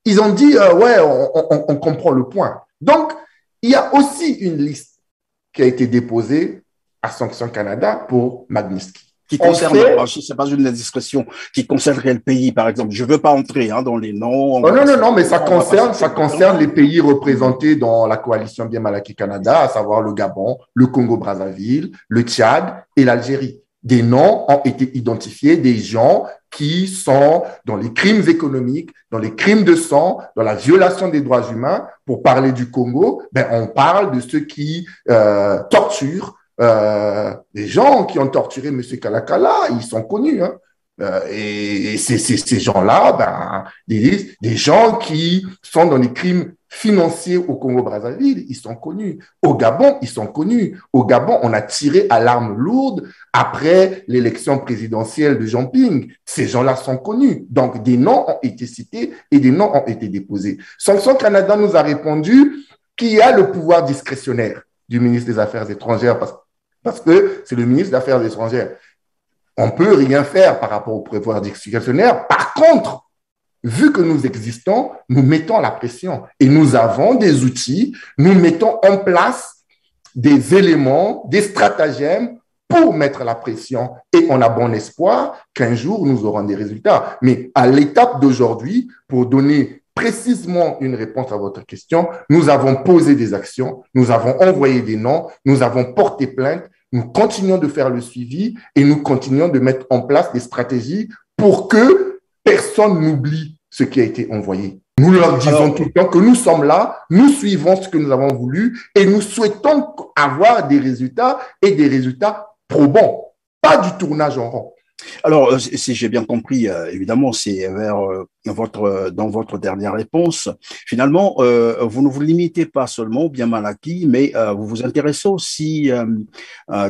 Ils ont dit, ouais, on comprend le point. Donc, il y a aussi une liste qui a été déposée à Sanctions Canada pour Magnitsky. Qui concerne, c'est pas une indiscrétion, qui concerne quel pays, par exemple? Je veux pas entrer dans les noms. Non, mais ça concerne les pays représentés dans la coalition Bien Malaké Canada, à savoir le Gabon, le Congo-Brazzaville, le Tchad et l'Algérie. Des noms ont été identifiés, des gens qui sont dans les crimes économiques, dans les crimes de sang, dans la violation des droits humains. Pour parler du Congo, on parle de ceux qui torturent, les gens qui ont torturé M. Kalakala, ils sont connus. Hein. Et ces gens-là, des gens qui sont dans les crimes financiers au Congo-Brazzaville, ils sont connus. Au Gabon, ils sont connus. Au Gabon, on a tiré à l'arme lourde après l'élection présidentielle de Jean Ping. Ces gens-là sont connus. Donc, des noms ont été cités et des noms ont été déposés. Sanctions Canada nous a répondu qu'il y a le pouvoir discrétionnaire du ministre des Affaires étrangères parce que c'est le ministre des Affaires étrangères. On ne peut rien faire par rapport au pouvoir discrétionnaire. Par contre, vu que nous existons, nous mettons la pression et nous avons des outils, nous mettons en place des éléments, des stratagèmes pour mettre la pression et on a bon espoir qu'un jour nous aurons des résultats. Mais à l'étape d'aujourd'hui, pour donner précisément une réponse à votre question, nous avons posé des actions, nous avons envoyé des noms, nous avons porté plainte, nous continuons de faire le suivi et nous continuons de mettre en place des stratégies pour que personne n'oublie ce qui a été envoyé. Nous leur disons tout le temps que nous sommes là, nous suivons ce que nous avons voulu et nous souhaitons avoir des résultats et des résultats probants, pas du tournage en rond. Alors, si j'ai bien compris, évidemment, c'est dans votre dernière réponse. Finalement, vous ne vous limitez pas seulement au bien mal acquis, mais vous vous intéressez aussi,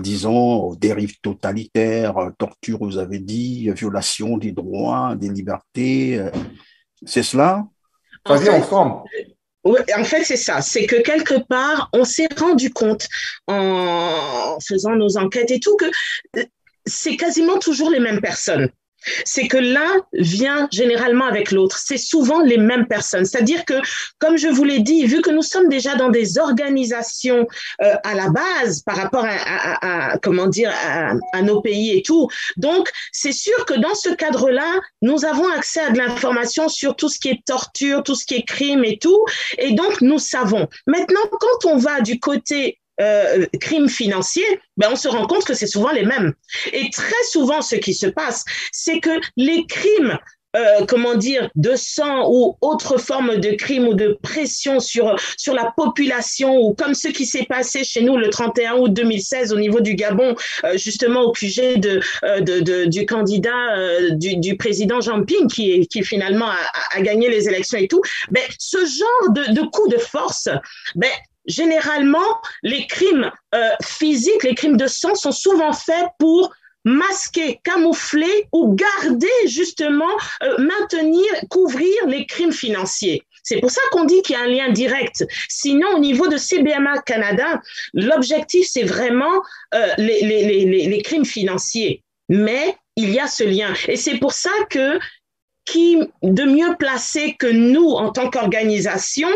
disons, aux dérives totalitaires, torture, vous avez dit, violation des droits, des libertés. C'est cela? Ça vient ensemble. Oui, en fait, c'est ça. C'est que quelque part, on s'est rendu compte en faisant nos enquêtes et tout que c'est quasiment toujours les mêmes personnes. c'est que l'un vient généralement avec l'autre. C'est souvent les mêmes personnes. C'est-à-dire que, comme je vous l'ai dit, vu que nous sommes déjà dans des organisations à la base par rapport comment dire, à nos pays et tout, donc c'est sûr que dans ce cadre-là, nous avons accès à de l'information sur tout ce qui est torture, tout ce qui est crime et tout, et donc nous savons. Maintenant, quand on va du côté crimes financiers, ben on se rend compte que c'est souvent les mêmes. Et très souvent, ce qui se passe, c'est que les crimes comment dire, de sang ou autre forme de crime ou de pression sur la population, ou comme ce qui s'est passé chez nous le 31 août 2016 au niveau du Gabon, justement au QG du candidat du président Jean Ping qui finalement a gagné les élections et tout, ben, ce genre de coup de force, ben, généralement, les crimes physiques, les crimes de sang sont souvent faits pour masquer, camoufler ou garder justement, maintenir, couvrir les crimes financiers. C'est pour ça qu'on dit qu'il y a un lien direct. Sinon, au niveau de CBMA Canada, l'objectif, c'est vraiment les crimes financiers. Mais il y a ce lien. Et c'est pour ça que qui de mieux placé que nous en tant qu'organisation,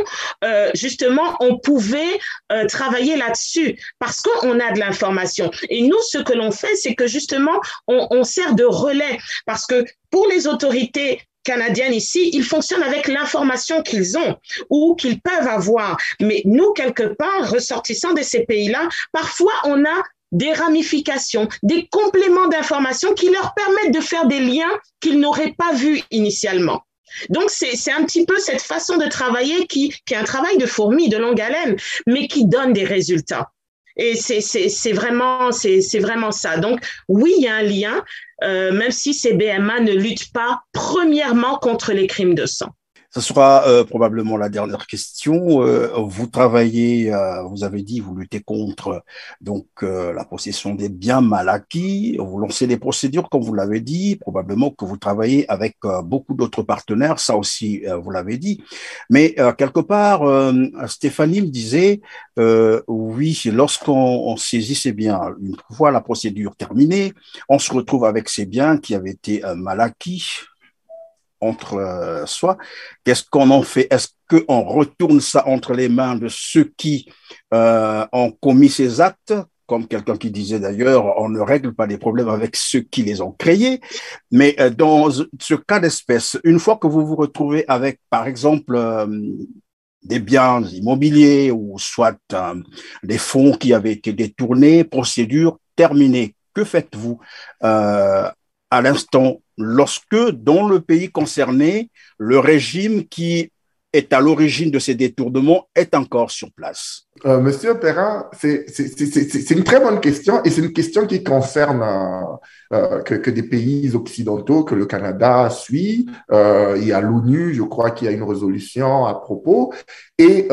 justement, on pouvait travailler là-dessus parce qu'on a de l'information. Et nous, ce que l'on fait, c'est que justement, on sert de relais parce que pour les autorités canadiennes ici, ils fonctionnent avec l'information qu'ils ont ou qu'ils peuvent avoir. Mais nous, quelque part, ressortissants de ces pays-là, parfois, on a des ramifications, des compléments d'informations qui leur permettent de faire des liens qu'ils n'auraient pas vus initialement. Donc, c'est un petit peu cette façon de travailler qui est un travail de fourmi, de longue haleine, mais qui donne des résultats. Et c'est vraiment ça. Donc, oui, il y a un lien, même si CBMA ne lutte pas premièrement contre les crimes de sang. Ce sera probablement la dernière question. Vous travaillez, vous avez dit, vous luttez contre donc la possession des biens mal acquis. Vous lancez des procédures, comme vous l'avez dit. Probablement que vous travaillez avec beaucoup d'autres partenaires. Ça aussi, vous l'avez dit. Mais quelque part, Stéphanie me disait, oui, lorsqu'on saisit ces biens, une fois la procédure terminée, on se retrouve avec ces biens qui avaient été mal acquis entre soi. Qu'est-ce qu'on en fait? Est-ce qu'on retourne ça entre les mains de ceux qui ont commis ces actes? Comme quelqu'un qui disait d'ailleurs, on ne règle pas les problèmes avec ceux qui les ont créés. Mais dans ce cas d'espèce, une fois que vous vous retrouvez avec, par exemple, des biens immobiliers ou soit des fonds qui avaient été détournés, procédure terminée, que faites-vous à l'instant lorsque, dans le pays concerné, le régime qui est à l'origine de ces détournements est encore sur place? Monsieur Perrin, c'est une très bonne question et c'est une question qui concerne que des pays occidentaux, que le Canada suit. Il y a l'ONU, je crois qu'il y a une résolution à propos. Et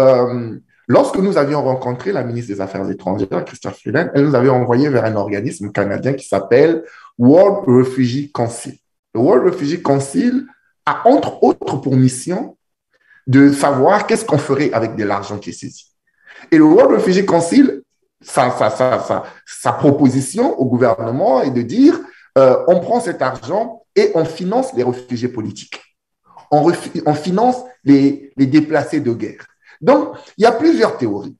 lorsque nous avions rencontré la ministre des Affaires étrangères, Chrystia Freeland, elle nous avait envoyé vers un organisme canadien qui s'appelle World Refugee Council. Le World Refugee Council a entre autres pour mission de savoir qu'est-ce qu'on ferait avec de l'argent qui est saisi. Et le World Refugee Council, sa proposition au gouvernement est de dire on prend cet argent et on finance les réfugiés politiques. On finance les déplacés de guerre. Donc, il y a plusieurs théories.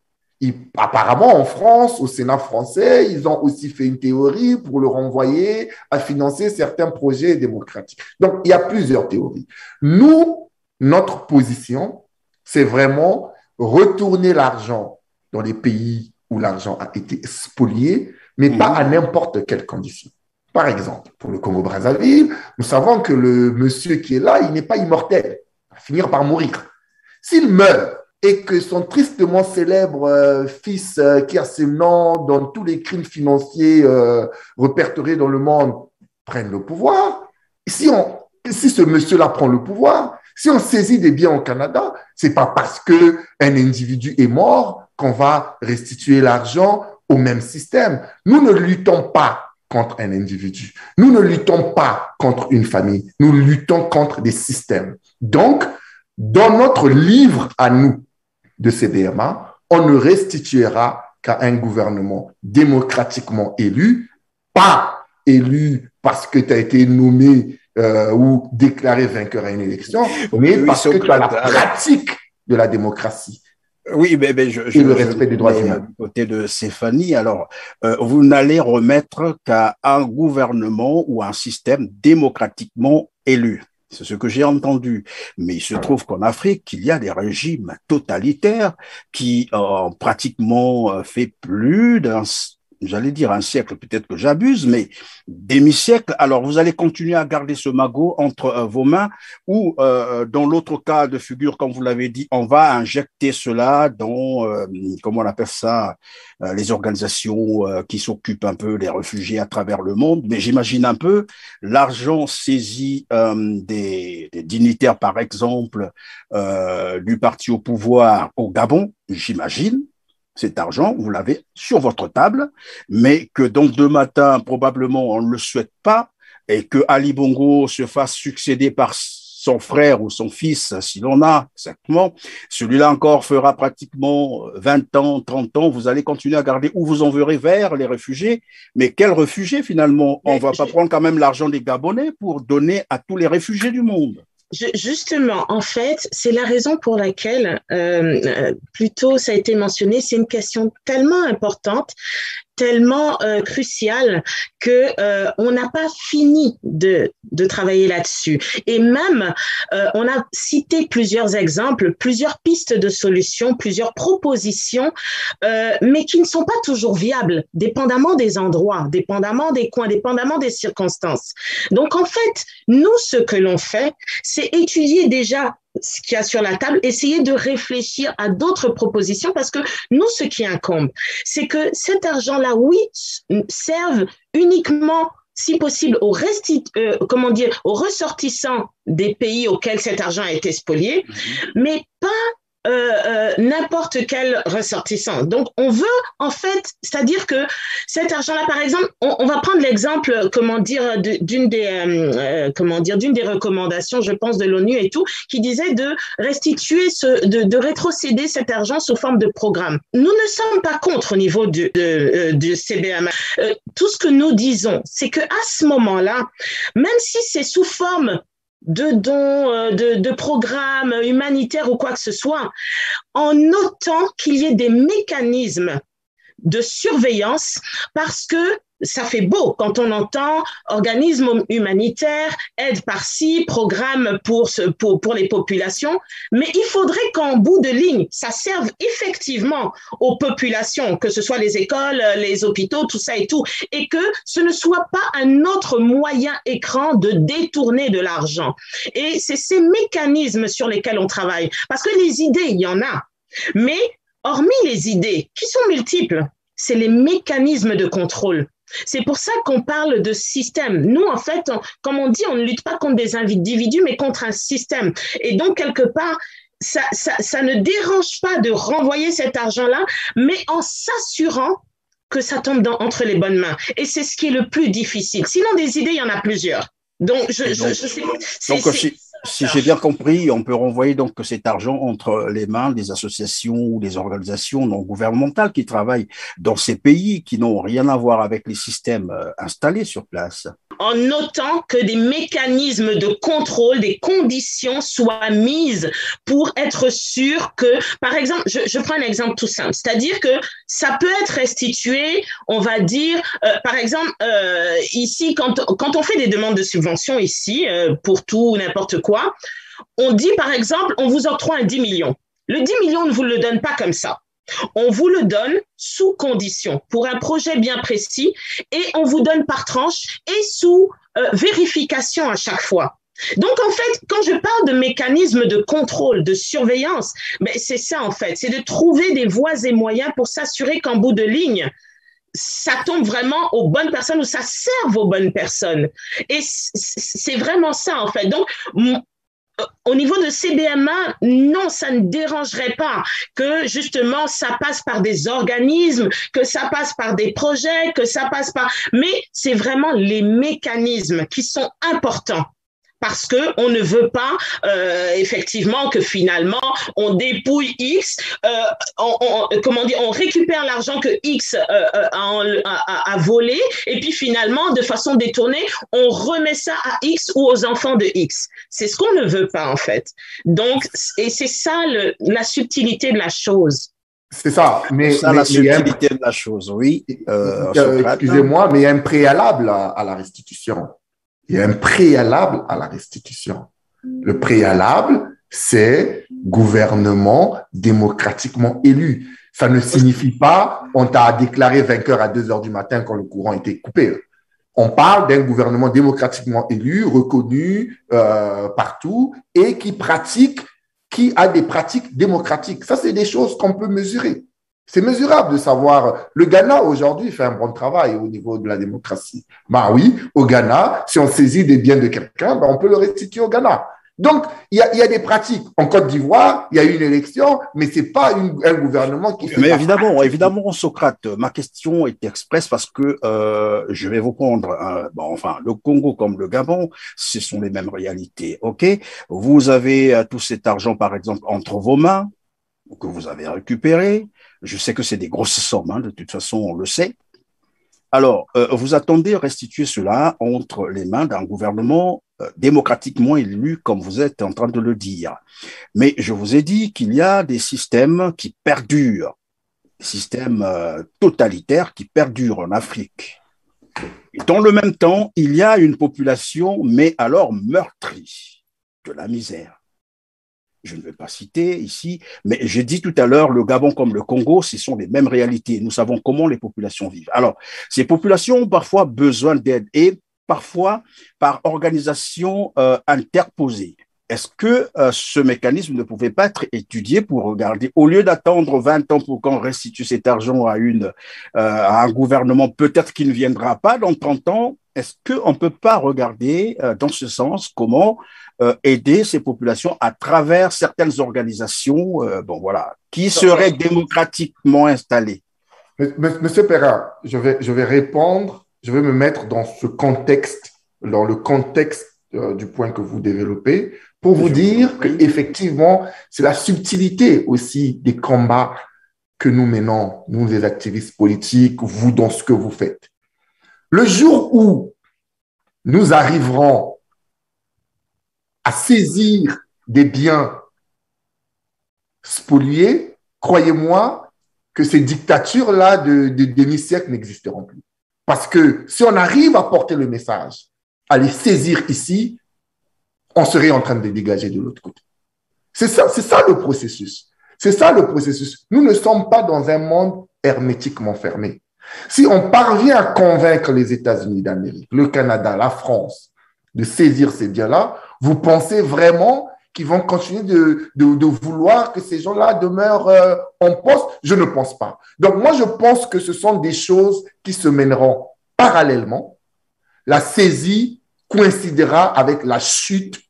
Apparemment, en France, au Sénat français, ils ont aussi fait une théorie pour le renvoyer à financer certains projets démocratiques. Donc, il y a plusieurs théories. Nous, notre position, c'est vraiment retourner l'argent dans les pays où l'argent a été spolié, mais pas à n'importe quelle condition. Par exemple, pour le Congo-Brazzaville, nous savons que le monsieur qui est là, il n'est pas immortel. Il va finir par mourir. S'il meurt, et que son tristement célèbre fils qui a ses noms dans tous les crimes financiers répertoriés dans le monde prenne le pouvoir, si ce monsieur-là prend le pouvoir, si on saisit des biens au Canada, c'est pas parce qu'un individu est mort qu'on va restituer l'argent au même système. Nous ne luttons pas contre un individu. Nous ne luttons pas contre une famille. Nous luttons contre des systèmes. Donc, dans notre livre à nous, de CBMA, on ne restituera qu'à un gouvernement démocratiquement élu, pas élu parce que tu as été nommé ou déclarer vainqueur à une élection, mais parce que tu as la pratique de la démocratie. Oui, mais et le respect des droits humains. Du côté de Stéphanie, alors, vous n'allez remettre qu'à un gouvernement ou un système démocratiquement élu. C'est ce que j'ai entendu. Mais il se trouve qu'en Afrique, il y a des régimes totalitaires qui ont pratiquement fait plus j'allais dire un siècle, peut-être que j'abuse, mais demi-siècle. Alors, vous allez continuer à garder ce magot entre vos mains ou, dans l'autre cas de figure, comme vous l'avez dit, on va injecter cela dans, comment on appelle ça, les organisations qui s'occupent un peu des réfugiés à travers le monde. Mais j'imagine un peu l'argent saisi des dignitaires, par exemple, du parti au pouvoir au Gabon, j'imagine. Cet argent, vous l'avez sur votre table, mais que donc demain matin, probablement, on ne le souhaite pas, et que Ali Bongo se fasse succéder par son frère ou son fils, si l'on a, exactement. Celui-là encore fera pratiquement 20 ans, 30 ans. Vous allez continuer à garder où vous enverrez vers les réfugiés. Mais quels réfugiés, finalement? On ne va pas prendre quand même l'argent des Gabonais pour donner à tous les réfugiés du monde. Justement, en fait, c'est la raison pour laquelle, plus tôt ça a été mentionné, c'est une question tellement importante, tellement cruciale que on n'a pas fini de travailler là-dessus. Et même, on a cité plusieurs exemples, plusieurs pistes de solutions, plusieurs propositions, mais qui ne sont pas toujours viables, dépendamment des endroits, dépendamment des coins, dépendamment des circonstances. Donc, en fait, nous, ce que l'on fait, c'est étudier déjà ce qu'il y a sur la table, essayer de réfléchir à d'autres propositions parce que nous, ce qui incombe, c'est que cet argent-là, oui, serve uniquement, si possible, aux ressortissants des pays auxquels cet argent a été spolié, mais pas n'importe quel ressortissant. Donc, on veut, en fait, c'est-à-dire que cet argent-là, par exemple, on va prendre l'exemple, d'une des recommandations, je pense, de l'ONU et tout, qui disait de restituer, de rétrocéder cet argent sous forme de programme. Nous ne sommes pas contre au niveau du CBAM. Tout ce que nous disons, c'est que à ce moment-là, même si c'est sous forme de dons, de programmes humanitaires ou quoi que ce soit, en notant qu'il y ait des mécanismes de surveillance parce que ça fait beau quand on entend organismes humanitaires, aide par-ci, programme pour les populations, mais il faudrait qu'en bout de ligne, ça serve effectivement aux populations, que ce soit les écoles, les hôpitaux, tout ça et tout, et que ce ne soit pas un autre moyen écran de détourner de l'argent. Et c'est ces mécanismes sur lesquels on travaille, parce que les idées, il y en a, mais hormis les idées, qui sont multiples, c'est les mécanismes de contrôle. C'est pour ça qu'on parle de système. Nous, en fait, comme on dit, on ne lutte pas contre des individus, mais contre un système. Et donc, quelque part, ça ne dérange pas de renvoyer cet argent-là, mais en s'assurant que ça tombe entre les bonnes mains. Et c'est ce qui est le plus difficile. Sinon, des idées, il y en a plusieurs. Donc, si j'ai bien compris, on peut renvoyer donc cet argent entre les mains des associations ou des organisations non gouvernementales qui travaillent dans ces pays qui n'ont rien à voir avec les systèmes installés sur place. En notant que des mécanismes de contrôle, des conditions soient mises pour être sûr que, par exemple, je prends un exemple tout simple, c'est-à-dire que ça peut être restitué, on va dire, par exemple, ici, quand on fait des demandes de subventions ici, pour tout ou n'importe quoi, on dit, par exemple, on vous octroie un 10 millions. Le 10 millions, on ne vous le donne pas comme ça. On vous le donne sous condition, pour un projet bien précis, et on vous donne par tranche et sous vérification à chaque fois. Donc, en fait, quand je parle de mécanismes de contrôle, de surveillance, ben, c'est ça, en fait, c'est de trouver des voies et moyens pour s'assurer qu'en bout de ligne, ça tombe vraiment aux bonnes personnes ou ça serve aux bonnes personnes. Et c'est vraiment ça, en fait. Donc, au niveau de CBMA, non, ça ne dérangerait pas que justement ça passe par des organismes, que ça passe par des projets, que ça passe par... Mais c'est vraiment les mécanismes qui sont importants parce que on ne veut pas effectivement que finalement on dépouille X, comment dire, on récupère l'argent que X a volé et puis finalement de façon détournée on remet ça à X ou aux enfants de X. C'est ce qu'on ne veut pas en fait. Donc et c'est ça la subtilité de la chose. C'est ça. La subtilité de la chose, oui. Excusez-moi, mais il y a un préalable à la restitution. Il y a un préalable à la restitution. Le préalable, c'est gouvernement démocratiquement élu. Ça ne signifie pas on t'a déclaré vainqueur à 2 heures du matin quand le courant était coupé. On parle d'un gouvernement démocratiquement élu, reconnu partout et qui a des pratiques démocratiques. Ça, c'est des choses qu'on peut mesurer. C'est mesurable de savoir. Le Ghana, aujourd'hui, fait un bon travail au niveau de la démocratie. Ben oui, au Ghana, si on saisit des biens de quelqu'un, ben on peut le restituer au Ghana. Donc, il y a des pratiques. En Côte d'Ivoire, il y a eu une élection, mais c'est pas un gouvernement qui fait... Mais évidemment, Socrate, ma question est expresse parce que je vais vous prendre, le Congo comme le Gabon, ce sont les mêmes réalités, ok? Vous avez tout cet argent, par exemple, entre vos mains, que vous avez récupéré. Je sais que c'est des grosses sommes, hein, de toute façon, on le sait. Alors, vous attendez restituer cela entre les mains d'un gouvernement démocratiquement élu, comme vous êtes en train de le dire. Mais je vous ai dit qu'il y a des systèmes qui perdurent, des systèmes totalitaires qui perdurent en Afrique. Et dans le même temps, il y a une population, mais alors meurtrie, de la misère. Je ne vais pas citer ici, mais j'ai dit tout à l'heure, le Gabon comme le Congo, ce sont les mêmes réalités. Nous savons comment les populations vivent. Alors, ces populations ont parfois besoin d'aide et parfois par organisation interposée. Est-ce que ce mécanisme ne pouvait pas être étudié pour regarder, au lieu d'attendre 20 ans pour qu'on restitue cet argent à un gouvernement peut-être qui ne viendra pas dans 30 ans, est-ce qu'on ne peut pas regarder dans ce sens comment aider ces populations à travers certaines organisations qui seraient démocratiquement installées? Monsieur Perrin, je vais répondre, je vais me mettre dans ce contexte, dans le contexte du point que vous développez, pour vous dire qu'effectivement, c'est la subtilité aussi des combats que nous menons, nous les activistes politiques, vous dans ce que vous faites. Le jour où nous arriverons à saisir des biens spoliés, croyez-moi que ces dictatures-là de demi-siècle n'existeront plus. Parce que si on arrive à porter le message, à les saisir ici, on serait en train de les dégager de l'autre côté. C'est ça le processus. C'est ça le processus. Nous ne sommes pas dans un monde hermétiquement fermé. Si on parvient à convaincre les États-Unis d'Amérique, le Canada, la France, de saisir ces biens-là, vous pensez vraiment qu'ils vont continuer de vouloir que ces gens-là demeurent en poste? Je ne pense pas. Donc, moi, je pense que ce sont des choses qui se mèneront parallèlement. La saisie coïncidera avec la chute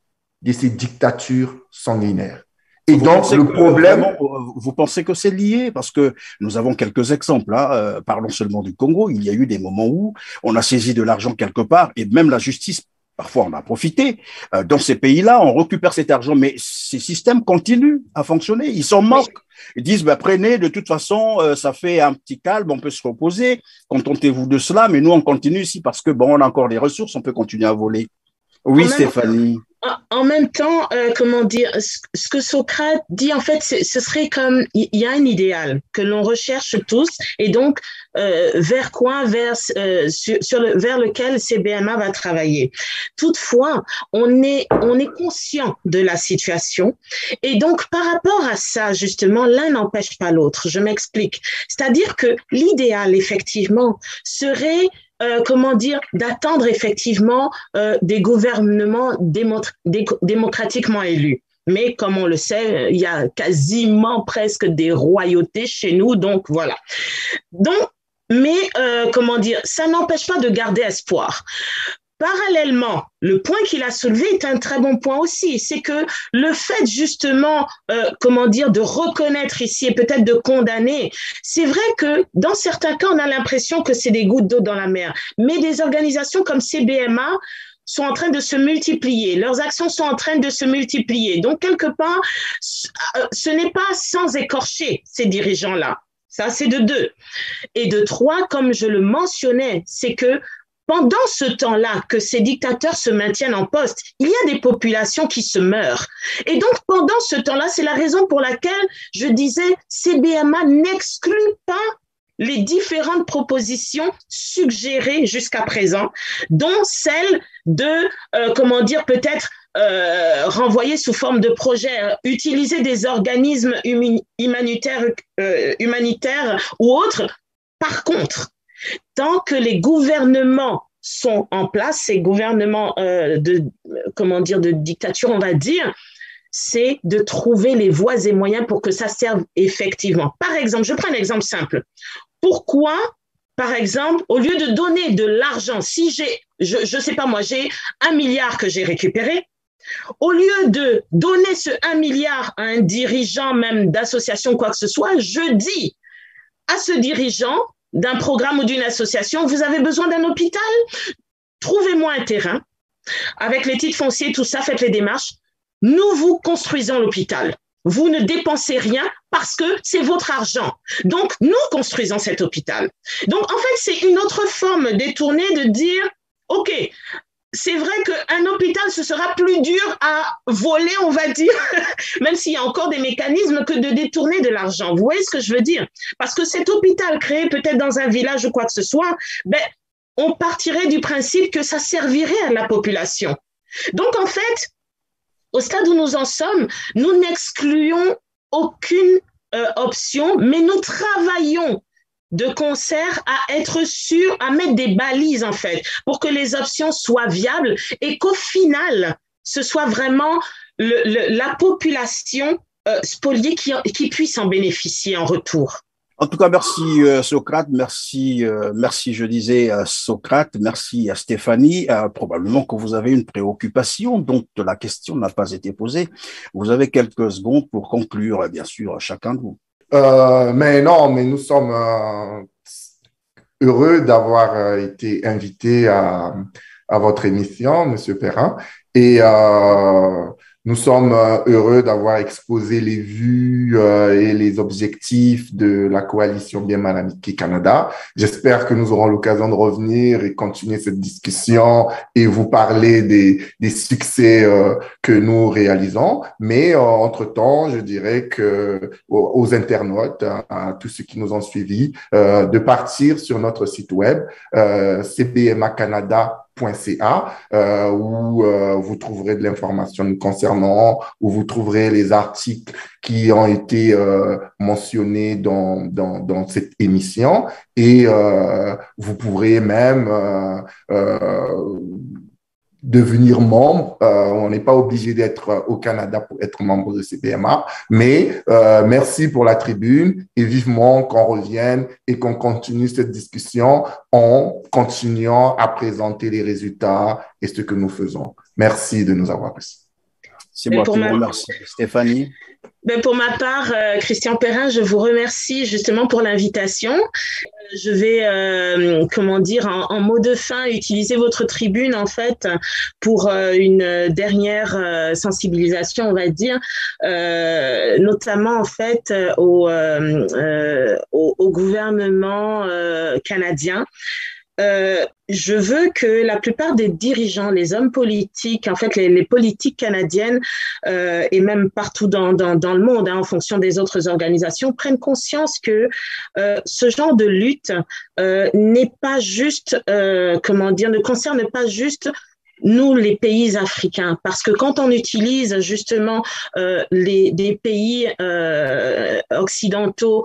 de ces dictatures sanguinaires. Et donc, le problème... Vous pensez que c'est lié? Parce que nous avons quelques exemples. Hein. Parlons seulement du Congo. Il y a eu des moments où on a saisi de l'argent quelque part et même la justice, parfois, on a profité. Dans ces pays-là, on récupère cet argent, mais ces systèmes continuent à fonctionner. Ils s'en moquent. Ils disent, prenez, de toute façon, ça fait un petit calme, on peut se reposer. Contentez-vous de cela, mais nous, on continue ici parce que, on a encore des ressources, on peut continuer à voler. Oui, Stéphanie. En même temps, comment dire, ce que Socrate dit, en fait, ce serait comme, il y a un idéal que l'on recherche tous, et donc, vers quoi, vers lequel CBMA va travailler. Toutefois, on est conscient de la situation, et donc, par rapport à ça, justement, l'un n'empêche pas l'autre. Je m'explique. C'est-à-dire que l'idéal, effectivement, serait d'attendre effectivement des gouvernements démocratiquement élus. Mais comme on le sait, il y a quasiment presque des royautés chez nous, donc voilà. Donc, mais ça n'empêche pas de garder espoir. Parallèlement, le point qu'il a soulevé est un très bon point aussi, c'est que le fait justement, de reconnaître ici et peut-être de condamner, c'est vrai que dans certains cas, on a l'impression que c'est des gouttes d'eau dans la mer, mais des organisations comme CBMA sont en train de se multiplier, leurs actions sont en train de se multiplier. Donc, quelque part, ce n'est pas sans écorcher ces dirigeants-là. Ça, c'est de deux. Et de trois, comme je le mentionnais, c'est que pendant ce temps-là que ces dictateurs se maintiennent en poste, il y a des populations qui se meurent. Et donc, pendant ce temps-là, c'est la raison pour laquelle je disais, CBMA n'exclut pas les différentes propositions suggérées jusqu'à présent, dont celle de, peut-être renvoyer sous forme de projet, utiliser des organismes humanitaires ou autres. Par contre, tant que les gouvernements sont en place, ces gouvernements de dictature, on va dire, c'est de trouver les voies et moyens pour que ça serve effectivement. Par exemple, je prends un exemple simple. Pourquoi, par exemple, au lieu de donner de l'argent, si je sais pas moi, j'ai 1 milliard que j'ai récupéré, au lieu de donner ce 1 milliard à un dirigeant même d'association, quoi que ce soit, je dis à ce dirigeant d'un programme ou d'une association, vous avez besoin d'un hôpital, trouvez-moi un terrain, avec les titres fonciers, tout ça, faites les démarches, nous vous construisons l'hôpital. Vous ne dépensez rien parce que c'est votre argent. Donc, nous construisons cet hôpital. Donc, en fait, c'est une autre forme détournée de dire, OK, c'est vrai qu'un hôpital, ce sera plus dur à voler, on va dire, même s'il y a encore des mécanismes que de détourner de l'argent. Vous voyez ce que je veux dire? Parce que cet hôpital créé peut-être dans un village ou quoi que ce soit, on partirait du principe que ça servirait à la population. Donc, en fait, au stade où nous en sommes, nous n'excluons aucune option, mais nous travaillons de concert à être sûrs, à mettre des balises en fait, pour que les options soient viables et qu'au final, ce soit vraiment la population spoliée qui puisse en bénéficier en retour. En tout cas, merci Socrate, merci, je disais Socrate, merci à Stéphanie. Probablement que vous avez une préoccupation, donc la question n'a pas été posée. Vous avez quelques secondes pour conclure, bien sûr, chacun de vous. Mais nous sommes heureux d'avoir été invités à votre émission, Monsieur Perrin, et nous sommes heureux d'avoir exposé les vues et les objectifs de la coalition Bien Malamiki Canada. J'espère que nous aurons l'occasion de revenir et continuer cette discussion et vous parler des succès que nous réalisons. Mais entre-temps, je dirais que aux internautes, à tous ceux qui nous ont suivis, de partir sur notre site web cbmacanada.ca où vous trouverez de l'information nous concernant, où vous trouverez les articles qui ont été mentionnés dans cette émission et vous pourrez même devenir membre. On n'est pas obligé d'être au Canada pour être membre de CBMA, mais merci pour la tribune et vivement qu'on revienne et qu'on continue cette discussion en continuant à présenter les résultats et ce que nous faisons. Merci de nous avoir reçus. C'est moi qui vous remercie. Stéphanie? Pour ma part, Christian Perrin, je vous remercie justement pour l'invitation. Je vais, en mot de fin, utiliser votre tribune en fait pour une dernière sensibilisation, on va dire, notamment en fait au gouvernement canadien. Je veux que la plupart des dirigeants, les hommes politiques, en fait les politiques canadiennes et même partout dans le monde, en fonction des autres organisations, prennent conscience que ce genre de lutte n'est pas juste, ne concerne pas juste nous, les pays africains, parce que quand on utilise justement des pays occidentaux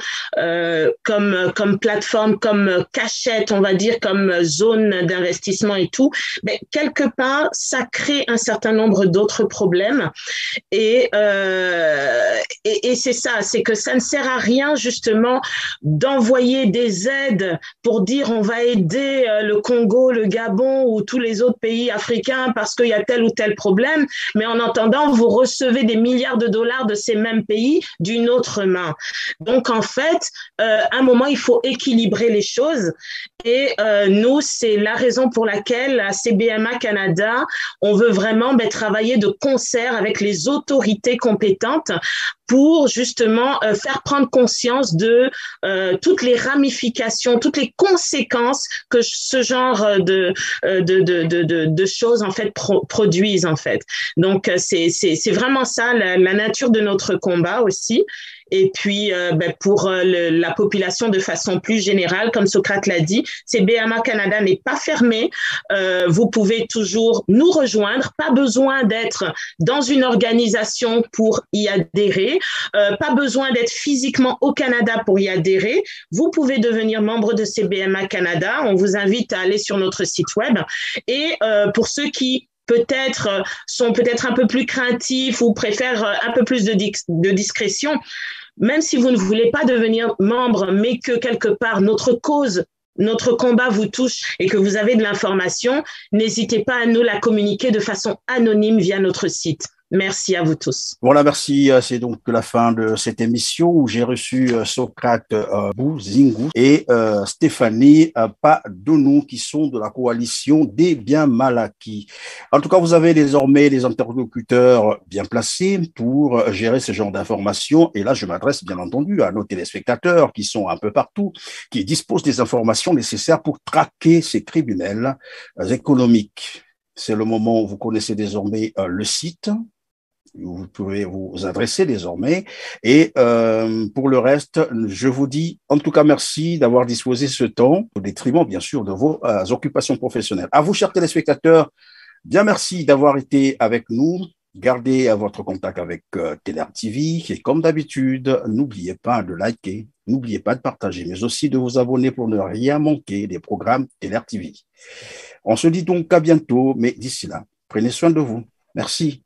comme plateforme, comme cachette, on va dire, comme zone d'investissement et tout, quelque part, ça crée un certain nombre d'autres problèmes. Et c'est ça, c'est que ça ne sert à rien justement d'envoyer des aides pour dire on va aider le Congo, le Gabon ou tous les autres pays africains américain parce qu'il y a tel ou tel problème, mais en entendant, vous recevez des milliards de dollars de ces mêmes pays d'une autre main. Donc, en fait, à un moment, il faut équilibrer les choses. Et nous, c'est la raison pour laquelle à CBMA Canada, on veut vraiment travailler de concert avec les autorités compétentes pour justement faire prendre conscience de toutes les ramifications, toutes les conséquences que ce genre de choses en fait produisent en fait. Donc c'est vraiment ça la nature de notre combat aussi. Et puis, pour la population de façon plus générale, comme Socrate l'a dit, CBMA Canada n'est pas fermé. Vous pouvez toujours nous rejoindre. Pas besoin d'être dans une organisation pour y adhérer. Pas besoin d'être physiquement au Canada pour y adhérer. Vous pouvez devenir membre de CBMA Canada. On vous invite à aller sur notre site web. Et pour ceux qui sont peut-être un peu plus craintifs ou préfèrent un peu plus de discrétion, même si vous ne voulez pas devenir membre, mais que quelque part notre cause, notre combat vous touche et que vous avez de l'information, n'hésitez pas à nous la communiquer de façon anonyme via notre site. Merci à vous tous. Voilà, merci. C'est donc la fin de cette émission où j'ai reçu Socrate Bouzingu et Stéphanie Padonou qui sont de la coalition des biens mal acquis. En tout cas, vous avez désormais des interlocuteurs bien placés pour gérer ce genre d'informations. Et là, je m'adresse bien entendu à nos téléspectateurs qui sont un peu partout, qui disposent des informations nécessaires pour traquer ces criminels économiques. C'est le moment où vous connaissez désormais le site. Vous pouvez vous adresser désormais. Et pour le reste, je vous dis en tout cas merci d'avoir disposé ce temps au détriment, bien sûr, de vos occupations professionnelles. À vous, chers téléspectateurs, bien merci d'avoir été avec nous. Gardez votre contact avec TLR TV et comme d'habitude, n'oubliez pas de liker, n'oubliez pas de partager, mais aussi de vous abonner pour ne rien manquer des programmes TLR TV. On se dit donc à bientôt, mais d'ici là, prenez soin de vous. Merci.